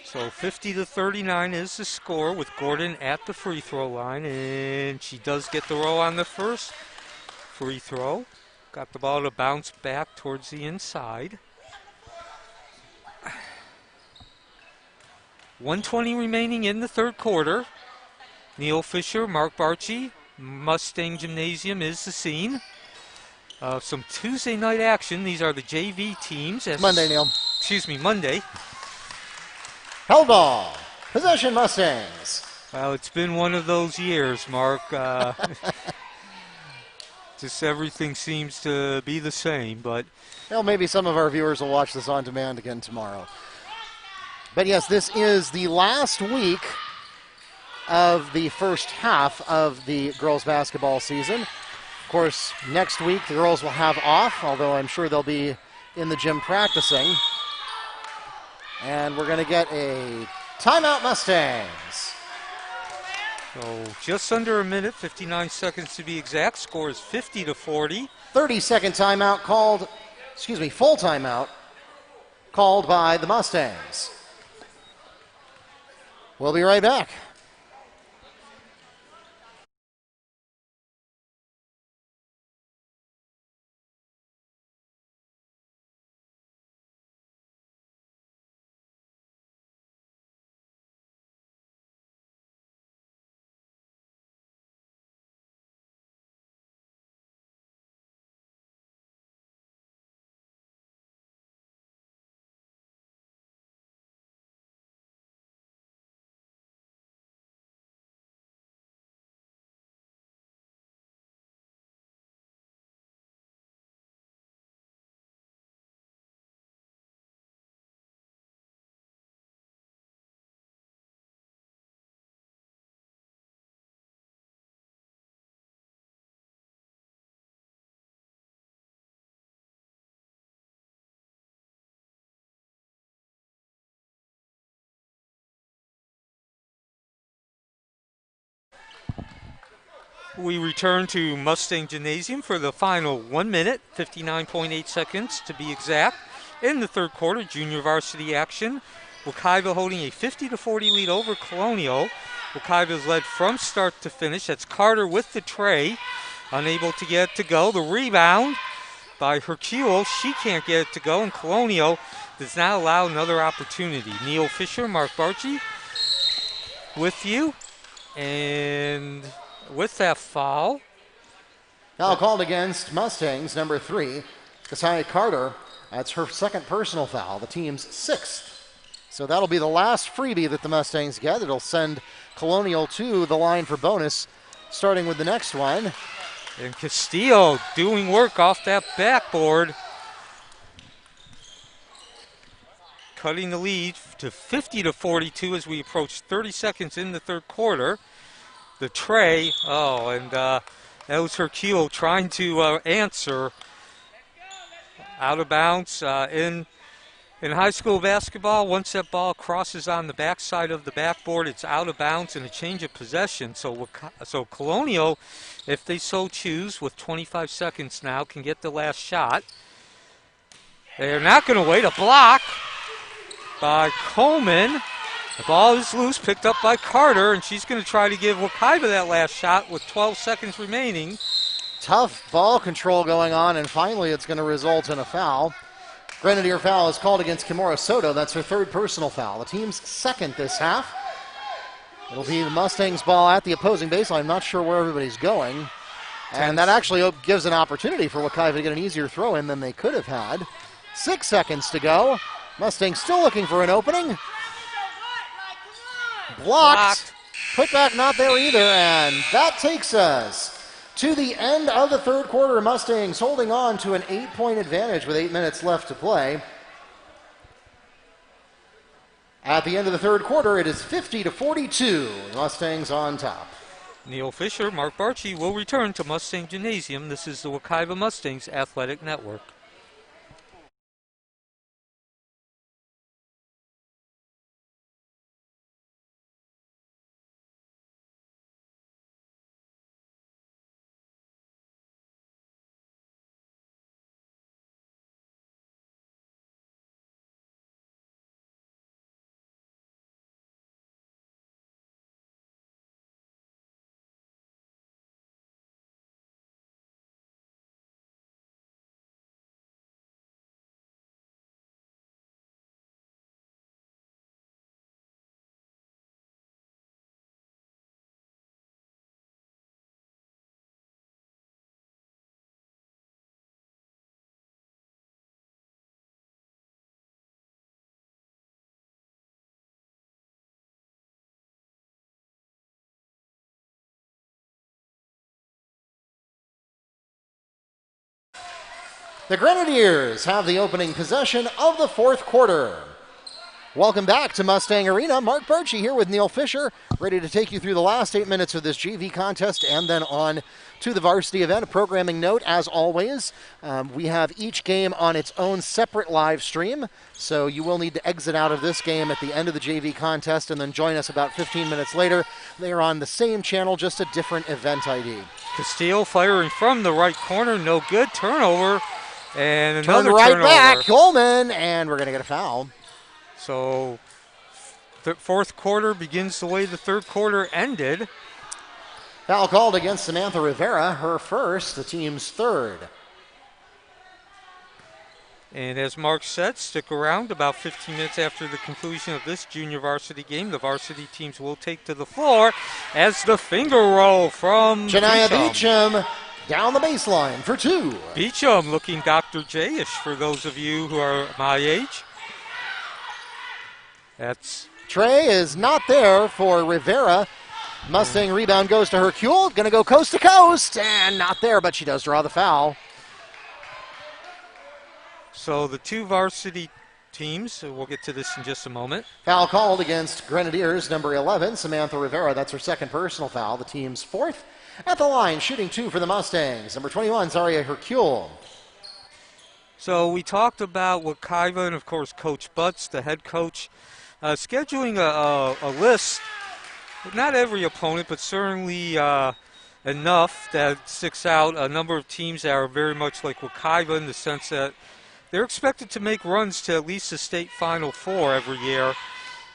So 50-39 is the score with Gordon at the free throw line, and she does get the roll on the first free throw. Got the ball to bounce back towards the inside. 1:20 remaining in the third quarter. Neil Fisher, Mark Barchi, Mustang Gymnasium is the scene. Some Tuesday night action. These are the JV teams. Monday, Neil. Excuse me, Monday. Held ball. Possession Mustangs. Well, it's been one of those years, Mark. Just everything seems to be the same, but... Well, maybe some of our viewers will watch this on demand again tomorrow. But yes, this is the last week of the first half of the girls' basketball season. Of course, next week the girls will have off, although I'm sure they'll be in the gym practicing. And we're going to get a timeout, Mustangs. So just under a minute, 59 seconds to be exact. Score is 50-40. 30-second timeout called, full timeout called by the Mustangs. We'll be right back. We return to Mustang Gymnasium for the final 1 minute, 59.8 seconds to be exact. In the third quarter, junior varsity action. Wekiva holding a 50-40 lead over Colonial. Wekiva is led from start to finish. That's Carter with the tray, unable to get it to go. The rebound by Hercule. She can't get it to go, and Colonial does not allow another opportunity. Neil Fisher, Mark Barchi with you. And with that foul. Foul called against Mustangs, number 3, Kasai Carter. That's her second personal foul, the team's 6th. So that'll be the last freebie that the Mustangs get. It'll send Colonial to the line for bonus, starting with the next one. And Castillo doing work off that backboard. cutting the lead to 50-42 as we approach 30 seconds in the third quarter. The tray, and that was Hercule trying to answer. Out of bounds. In high school basketball, once that ball crosses on the backside of the backboard, it's out of bounds and a change of possession. So Colonial, if they so choose, with 25 seconds now, can get the last shot. They're not going to wait. A block by Coleman. The ball is loose, picked up by Carter, and she's going to try to give Wekiva that last shot with 12 seconds remaining. Tough ball control going on, and finally it's going to result in a foul. Grenadier foul is called against Kimura Soto. That's her third personal foul. The team's second this half. It'll be the Mustangs' ball at the opposing baseline. I'm not sure where everybody's going. And that actually gives an opportunity for Wekiva to get an easier throw in than they could have had. 6 seconds to go. Mustangs still looking for an opening. Blocked. Putback not there either, and that takes us to the end of the third quarter. Mustangs holding on to an 8-point advantage with 8 minutes left to play. At the end of the third quarter, it is 50-42. Mustangs on top. Neil Fisher, Mark Barchi will return to Mustang Gymnasium. This is the Wekiva Mustangs Athletic Network. The Grenadiers have the opening possession of the fourth quarter. Welcome back to Mustang Arena. Mark Barchi here with Neil Fisher, ready to take you through the last 8 minutes of this JV contest and then on to the varsity event. A programming note, as always, we have each game on its own separate live stream, so you will need to exit out of this game at the end of the JV contest and then join us about 15 minutes later. They are on the same channel, just a different event ID. Castillo firing from the right corner, no good. Turnover, and another Turn right turnover. back, Coleman, and we're going to get a foul. So the fourth quarter begins the way the third quarter ended. Foul called against Samantha Rivera, her first, the team's third. And as Mark said, stick around. About 15 minutes after the conclusion of this junior varsity game, the varsity teams will take to the floor as the finger roll from Janaya Beecham. Beecham down the baseline for two. Beecham looking Dr. J-ish for those of you who are my age. That's Trey is not there for Rivera. Mustang rebound goes to Hercule. Going to go coast to coast, and not there, but she does draw the foul. so the two varsity teams, so we'll get to this in just a moment. Foul called against Grenadiers, number 11, Samantha Rivera. That's her second personal foul, the team's fourth. At the line, shooting two for the Mustangs, number 21, Zaria Hercule. So we talked about Wekiva and, of course, Coach Butts, the head coach, scheduling a list. Not every opponent, but certainly enough that sticks out a number of teams that are very much like Wekiva in the sense that they're expected to make runs to at least the state Final Four every year.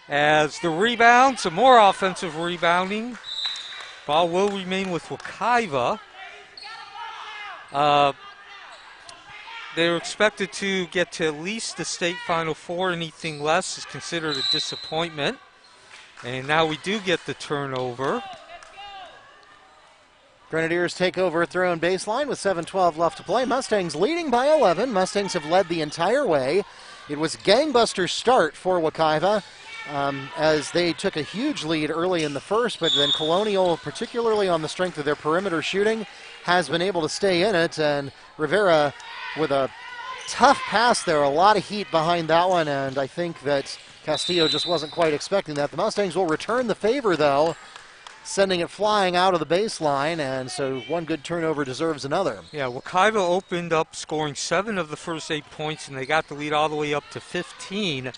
As the rebound, some more offensive rebounding. Ball will remain with Wekiva. They're expected to get to at least the state Final Four. Anything less is considered a disappointment. And now we do get the turnover. Grenadiers take over at their own baseline with 7:12 left to play. Mustangs leading by 11. Mustangs have led the entire way. It was gangbuster start for Wekiva as they took a huge lead early in the first, but then Colonial, particularly on the strength of their perimeter shooting, has been able to stay in it, and Rivera with a Tough pass there, a lot of heat behind that one, and I think that Castillo just wasn't quite expecting that. The Mustangs will return the favor, though, sending it flying out of the baseline, and so one good turnover deserves another. Yeah, Wekiva opened up scoring 7 of the first 8 points, and they got the lead all the way up to 15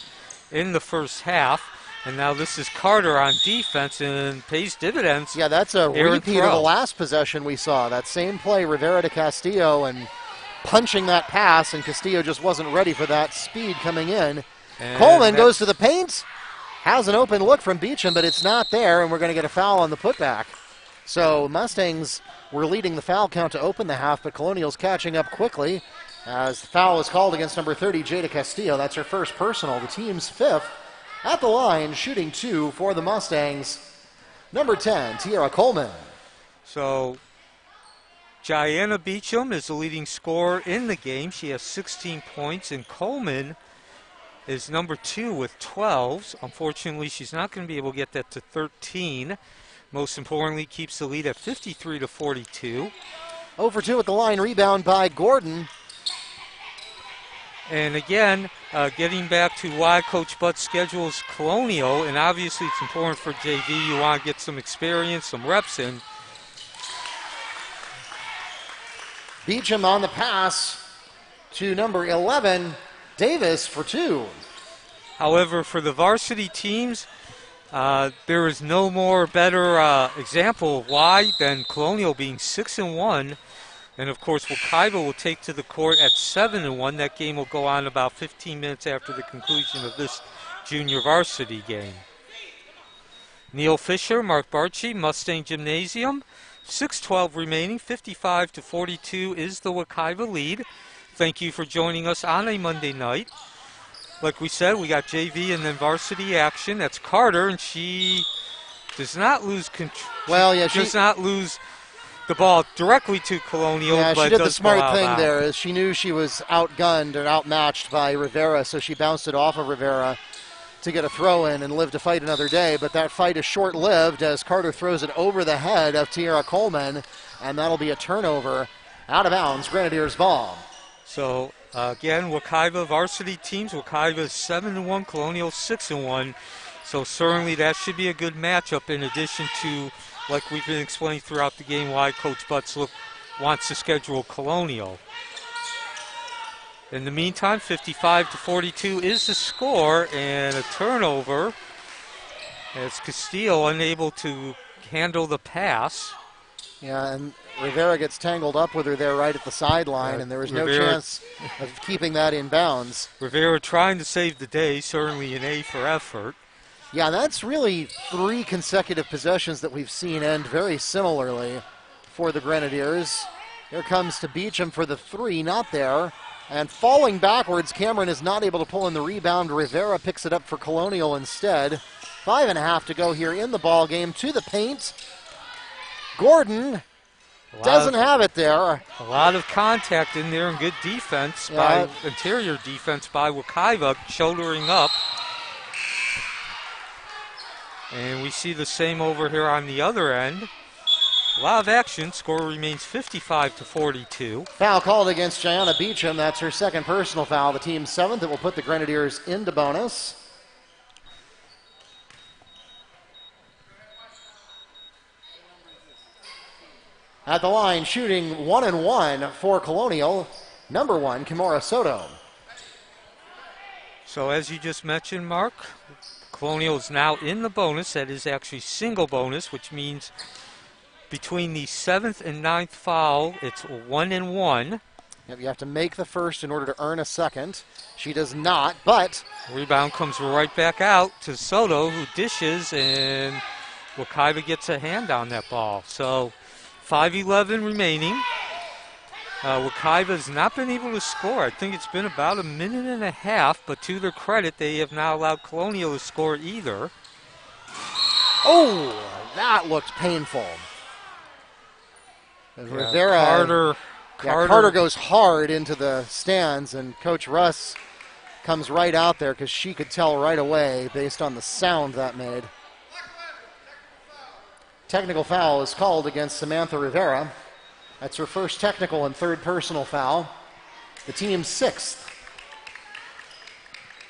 in the first half. And now this is Carter on defense and pays dividends. Yeah, that's a repeat of the last possession we saw. That same play, Rivera to Castillo, and punching that pass, and Castillo just wasn't ready for that speed coming in. And Coleman goes to the paint, has an open look from Beecham, but it's not there, and we're going to get a foul on the putback. So Mustangs were leading the foul count to open the half, but Colonial's catching up quickly as the foul is called against number 30, Jada Castillo. That's her first personal, the team's 5th. At the line, shooting 2 for the Mustangs, number 10, Tiara Coleman. So Gianna Beecham is the leading scorer in the game. She has 16 points, and Coleman is number 2 with 12. Unfortunately, she's not going to be able to get that to 13. Most importantly, keeps the lead at 53-42. 0 for 2 at the line, rebound by Gordon. And again, getting back to why Coach Butt schedules Colonial, and obviously it's important for JV. You want to get some experience, some reps in. Beecham on the pass to number 11, Davis for 2. However, for the varsity teams, there is no more better example of why than Colonial being 6-1. And of course, Wekiva will take to the court at 7-1. That game will go on about 15 minutes after the conclusion of this junior varsity game. Neil Fisher, Mark Barchi, Mustang Gymnasium. 6:12 remaining, 55-42 is the Wekiva lead. Thank you for joining us on a Monday night. Like we said, we got JV and then varsity action. That's Carter, and she does not lose control. Well, yeah, she does not lose the ball directly to Colonial. Yeah, but she did the smart thing out. there. Is she knew she was outgunned and outmatched by Rivera, so she bounced it off of Rivera to get a throw in and live to fight another day. But that fight is short-lived as Carter throws it over the head of Tiara Coleman, and that'll be a turnover out of bounds. Grenadiers ball. So again, Wekiva varsity teams. Wekiva is 7-1, Colonial 6-1. So certainly that should be a good matchup in addition to, like we've been explaining throughout the game, why Coach Butts wants to schedule Colonial. In the meantime, 55-42 is the score, and a turnover as Castillo unable to handle the pass. Yeah, and Rivera gets tangled up with her there right at the sideline, and there was no chance of keeping that in bounds. Rivera trying to save the day, certainly an A for effort. Yeah, that's really 3 consecutive possessions that we've seen end very similarly for the Grenadiers. Here comes to Beecham for the 3, not there. And falling backwards, Cameron is not able to pull in the rebound. Rivera picks it up for Colonial instead. 5.5 to go here in the ball game. To the paint. Gordon doesn't have it there. A lot of contact in there and good defense by interior defense by Wekiva, shouldering up. And we see the same over here on the other end. A lot of action. Score remains 55-42. Foul called against Gianna Beecham. That's her second personal foul. The team's 7th. It will put the Grenadiers into bonus. At the line, shooting 1-1 for Colonial, number 1, Kimura Soto. So as you just mentioned, Mark, Colonial is now in the bonus. That is actually single bonus, which means between the 7th and 9th foul, it's 1-1. Yep, you have to make the first in order to earn a second. She does not, but rebound comes right back out to Soto, who dishes, and Wekiva gets a hand on that ball. So 5:11 remaining. Wekiva has not been able to score. I think it's been about a minute and a half, but to their credit, they have not allowed Colonial to score either. Oh, that looked painful. Rivera, Carter goes hard into the stands, and Coach Russ comes right out there because she could tell right away based on the sound that made. Technical foul is called against Samantha Rivera. That's her first technical and third personal foul. the team's 6th.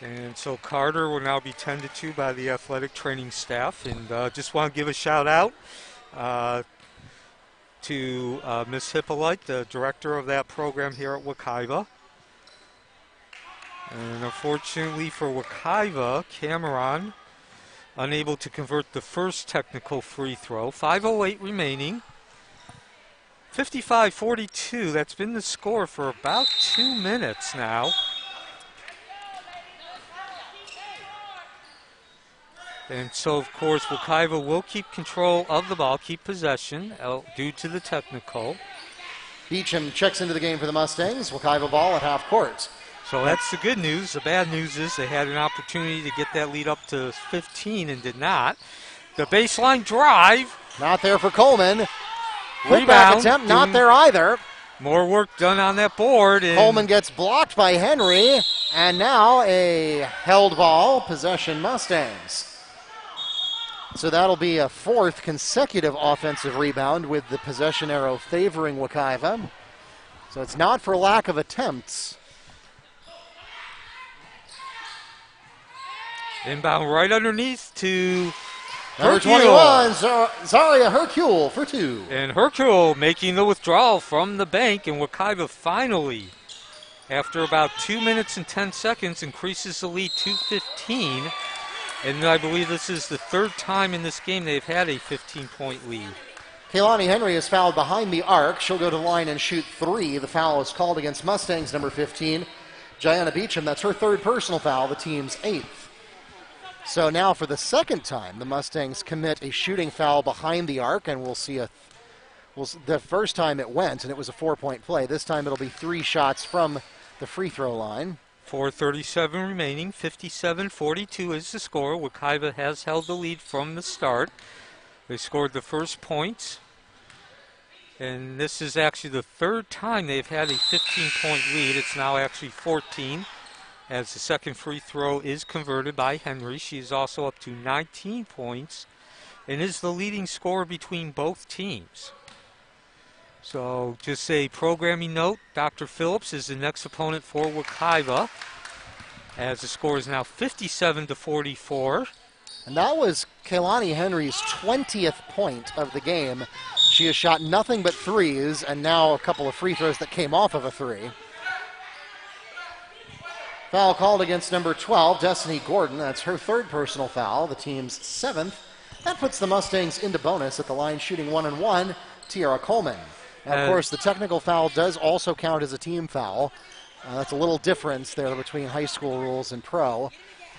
And so Carter will now be tended to by the athletic training staff. And just want to give a shout out to Ms. Hippolyte, the director of that program here at Wekiva. And unfortunately for Wekiva, Cameron unable to convert the first technical free throw. 5:08 remaining. 55-42, that's been the score for about 2 minutes now. And so, of course, Wekiva will keep control of the ball, keep possession due to the technical. Beecham checks into the game for the Mustangs. Wekiva ball at half court. So that's the good news. The bad news is they had an opportunity to get that lead up to 15 and did not. The baseline drive. Not there for Coleman. Rebound. Putback attempt, not there either. More work done on that board. And Coleman gets blocked by Henry. And now a held ball, possession Mustangs. So that'll be a 4th consecutive offensive rebound with the possession arrow favoring Wekiva. So it's not for lack of attempts. Inbound right underneath to Number Hercule. 21, Zaria Hercule for 2. And Hercule making the withdrawal from the bank, and Wekiva finally, after about 2 minutes and 10 seconds, increases the lead to 15. And I believe this is the 3rd time in this game they've had a 15-point lead. Kaylani Henry is fouled behind the arc. She'll go to the line and shoot 3. The foul is called against Mustangs, number 15, Gianna Beecham. That's her 3rd personal foul, the team's 8th. So now for the 2nd time, the Mustangs commit a shooting foul behind the arc, and we'll see the first time it went, and it was a 4-point play. This time it'll be 3 shots from the free throw line. 4:37 remaining, 57-42 is the score. Wekiva has held the lead from the start. They scored the first points, and this is actually the 3rd time they've had a 15-point lead. It's now actually 14. As the second free throw is converted by Henry. She is also up to 19 points and is the leading scorer between both teams. So just a programming note, Dr. Phillips is the next opponent for Wekiva, as the score is now 57-44. And that was Kaylani Henry's 20th point of the game. She has shot nothing but threes, and now a couple of free throws that came off of a 3. Foul called against number 12, Destiny Gordon. That's her 3rd personal foul, the team's 7th. That puts the Mustangs into bonus at the line, shooting 1-1, Tiara Coleman. Now, of course, the technical foul does also count as a team foul. That's a little difference there between high school rules and pro.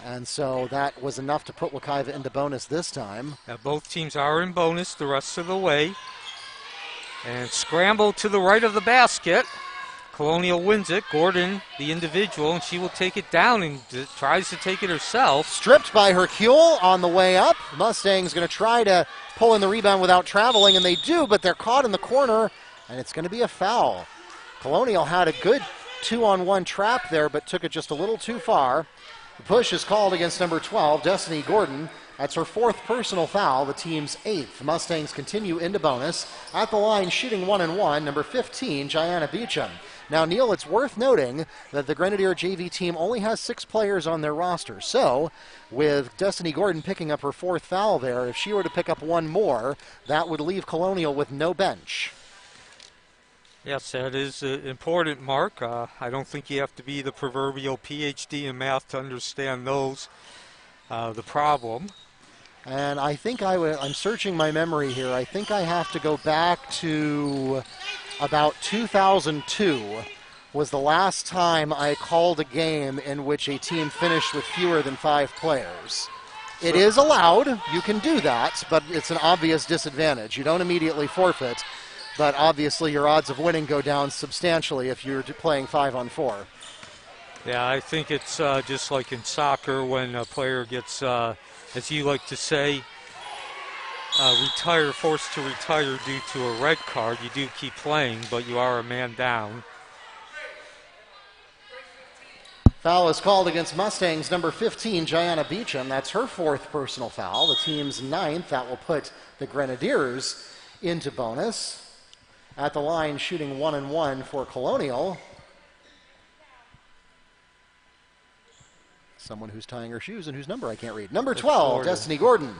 And so that was enough to put Wekiva into bonus this time. Now both teams are in bonus the rest of the way. And scramble to the right of the basket. Colonial wins it. Gordon, the individual, and she will take it down and tries to take it herself. Stripped by Hercule on the way up. Mustangs going to try to pull in the rebound without traveling, and they do, but they're caught in the corner, and it's going to be a foul. Colonial had a good 2-on-1 trap there, but took it just a little too far. The push is called against number 12, Destiny Gordon. That's her 4th personal foul, the team's 8th. The Mustangs continue into bonus. At the line, shooting 1-1, number 15, Gianna Beecham. Now, Neil, it's worth noting that the Grenadier JV team only has 6 players on their roster. So, with Destiny Gordon picking up her 4th foul there, if she were to pick up one more, that would leave Colonial with no bench. Yes, that is important, Mark. I don't think you have to be the proverbial PhD in math to understand those, the problem. And I think I'm searching my memory here. I think I have to go back to about 2002 was the last time I called a game in which a team finished with fewer than 5 players. It is allowed. You can do that, but it's an obvious disadvantage. You don't immediately forfeit, but obviously your odds of winning go down substantially if you're playing 5-on-4. Yeah, I think it's just like in soccer when a player gets, as you like to say, forced to retire due to a red card. You do keep playing, but you are a man down. Foul is called against Mustangs number 15, Gianna Beecham. That's her 4th personal foul, the team's 9th. That will put the Grenadiers into bonus. At the line, shooting 1-1 for Colonial. someone who's tying her shoes and whose number I can't read. Number It's 12, Gordon. Destiny Gordon.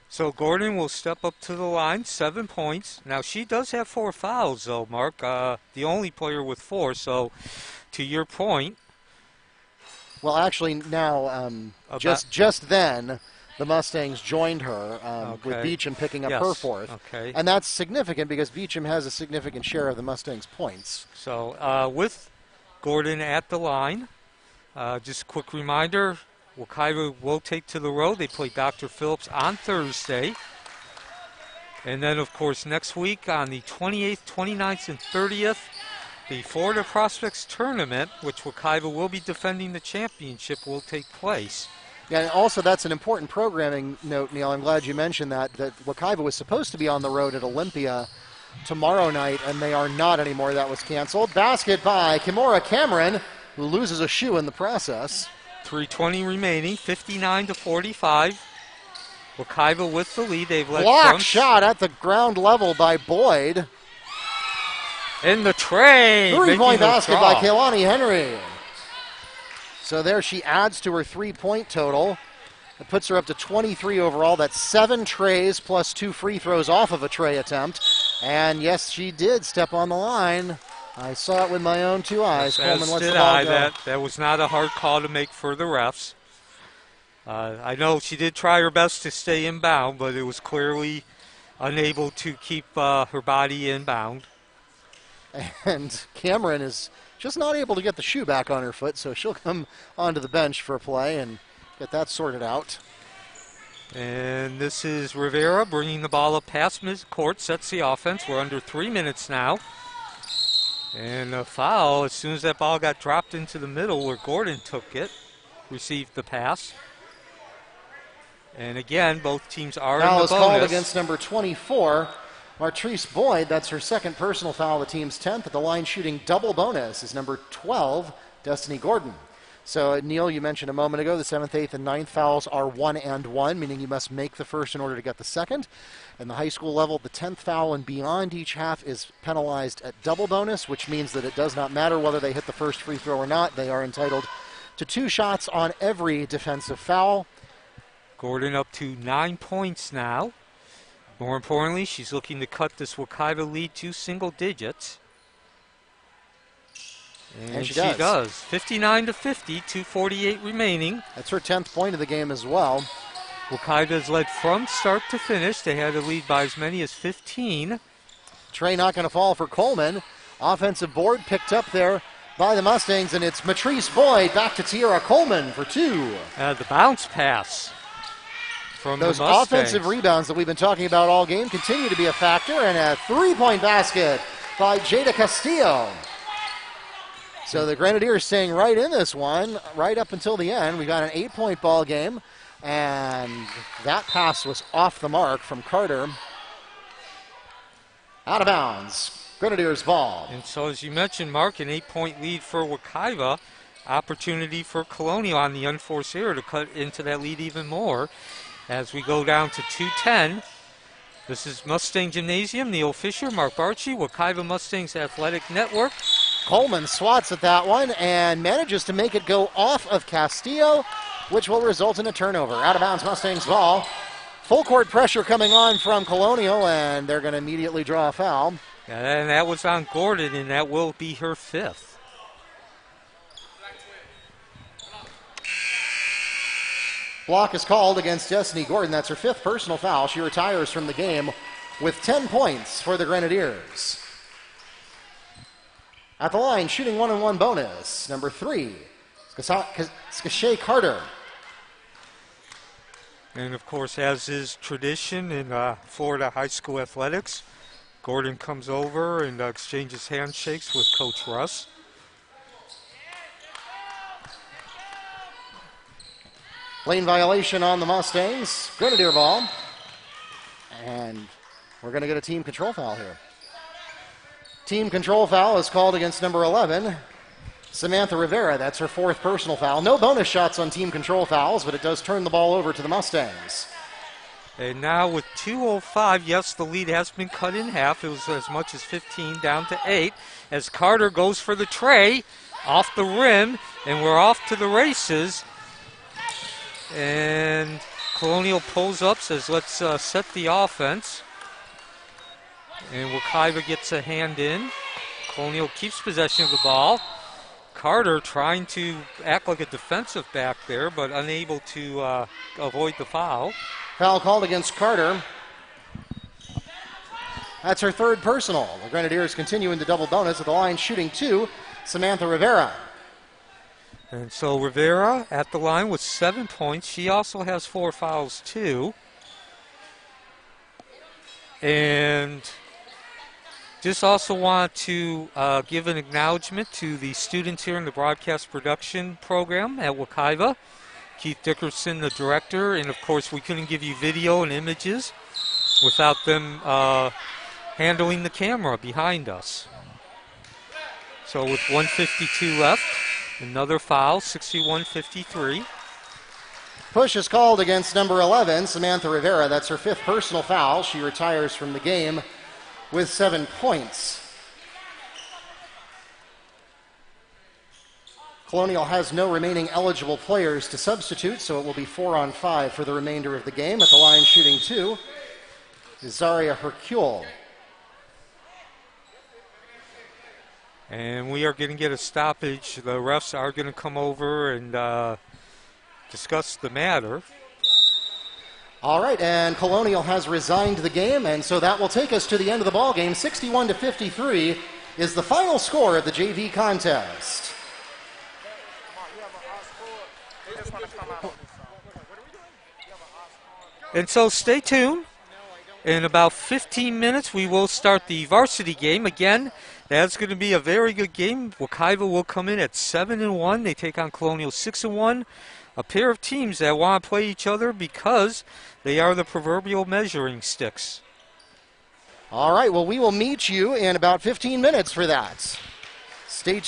So Gordon will step up to the line, 7 points. Now she does have 4 fouls, though, Mark. The only player with 4. So, to your point, Well, actually, now just then, the Mustangs joined her with Okay. Beecham picking up Yes. her 4th. Okay. And that's significant because Beecham has a significant share of the Mustangs' points. So with Gordon at the line, just a quick reminder, Wekiva will take to the road. They play Dr. Phillips on Thursday. And then, of course, next week on the 28th, 29th, and 30th, the Florida Prospects Tournament, which Wekiva will be defending the championship, will take place. Yeah, and also that's an important programming note, Neil. I'm glad you mentioned that Wekiva was supposed to be on the road at Olympia tomorrow night, and they are not anymore. That was canceled. Basket by Kimura Cameron, who loses a shoe in the process. 3:20 remaining, 59-45. Wekiva with the lead. They've led Block from shot at the ground level by Boyd. in the tray. Three-point making the basket draw. by Kehlani Henry. So there she adds to her 3-point total. It puts her up to 23 overall. That's 7 trays plus 2 free throws off of a tray attempt. And yes, she did step on the line. I saw it with my own 2 eyes. Coleman As lets did the ball I. go. That was not a hard call to make for the refs. I know she did try her best to stay inbound, but it was clearly unable to keep her body inbound. And Cameron is just not able to get the shoe back on her foot, so she'll come onto the bench for a play and get that sorted out. And this is Rivera bringing the ball up past midcourt, sets the offense. We're under 3 minutes now. And a foul as soon as that ball got dropped into the middle where Gordon took it, received the pass. And again, both teams are Foul in is the called bonus. against number 24, Martrice Boyd. That's her 2nd personal foul, the team's 10th. At the line shooting double bonus is number 12, Destiny Gordon. So, Neil, you mentioned a moment ago the 7th, 8th, and 9th fouls are 1 and 1, meaning you must make the first in order to get the second. In the high school level, the 10th foul and beyond each half is penalized at double bonus, which means that it does not matter whether they hit the first free throw or not. They are entitled to 2 shots on every defensive foul. Gordon up to 9 points now. More importantly, she's looking to cut this Wekiva lead to single digits. And she she does. 59-50, 2:48 remaining. That's her 10th point of the game as well. Wekiva has led from start to finish. They had a lead by as many as 15. Tray not going to fall for Coleman. Offensive board picked up there by the Mustangs, and it's Matrice Boyd back to Tiara Coleman for 2. The bounce pass from Those the Mustangs. offensive rebounds that we've been talking about all game continue to be a factor, and a 3-point basket by Jada Castillo. So the Grenadiers staying right in this one, right up until the end. We got an 8-point ball game, and that pass was off the mark from Carter. Out of bounds. Grenadiers ball. And so, as you mentioned, Mark, an 8-point lead for Wekiva. Opportunity for Colonial on the unforced error to cut into that lead even more as we go down to 2:10. This is Mustang Gymnasium. Neil Fisher, Mark Barchi, Wekiva Mustangs Athletic Network. Coleman swats at that one and manages to make it go off of Castillo, which will result in a turnover. Out of bounds, Mustangs ball. Full court pressure coming on from Colonial, and they're going to immediately draw a foul. And that was on Gordon, and that will be her 5th. Block is called against Destiny Gordon. That's her 5th personal foul. She retires from the game with 10 points for the Grenadiers. At the line, shooting 1-on-1 bonus, number 3, Skashay Carter. And, of course, as is tradition in Florida high school athletics, Gordon comes over and exchanges handshakes with Coach Russ. Lane violation on the Mustangs. Grenadier ball. And we're going to get a team control foul here. Team control foul is called against number 11, Samantha Rivera. That's her 4th personal foul. No bonus shots on team control fouls, but it does turn the ball over to the Mustangs. And now with 2:05, yes, the lead has been cut in half. It was as much as 15 down to 8 as Carter goes for the tray off the rim, and we're off to the races. And Colonial pulls up, says let's set the offense. And Wekiva gets a hand in. Colonial keeps possession of the ball. Carter trying to act like a defensive back there, but unable to avoid the foul. Foul called against Carter. That's her third personal. The Grenadiers continue in the double bonus at the line, shooting 2, Samantha Rivera. And so Rivera at the line with 7 points. She also has 4 fouls too. And just also want to give an acknowledgement to the students here in the broadcast production program at Wekiva. Keith Dickerson, the director, and of course we couldn't give you video and images without them handling the camera behind us. So with 1:52 left, another foul, 61-53. Push is called against number 11, Samantha Rivera. That's her 5th personal foul. She retires from the game with 7 points. Colonial has no remaining eligible players to substitute, so it will be 4-on-5 for the remainder of the game. At the line, shooting 2 is Zaria Hercule. And we are going to get a stoppage. The refs are going to come over and discuss the matter. All right, and Colonial has resigned the game, and so that will take us to the end of the ball game. 61-53 is the final score of the JV contest. And so stay tuned. In about 15 minutes, we will start the varsity game. Again, that's going to be a very good game. Wekiva will come in at 7-1. They take on Colonial 6-1. A pair of teams that want to play each other because they are the proverbial measuring sticks. All right, well, we will meet you in about 15 minutes for that. Stay tuned.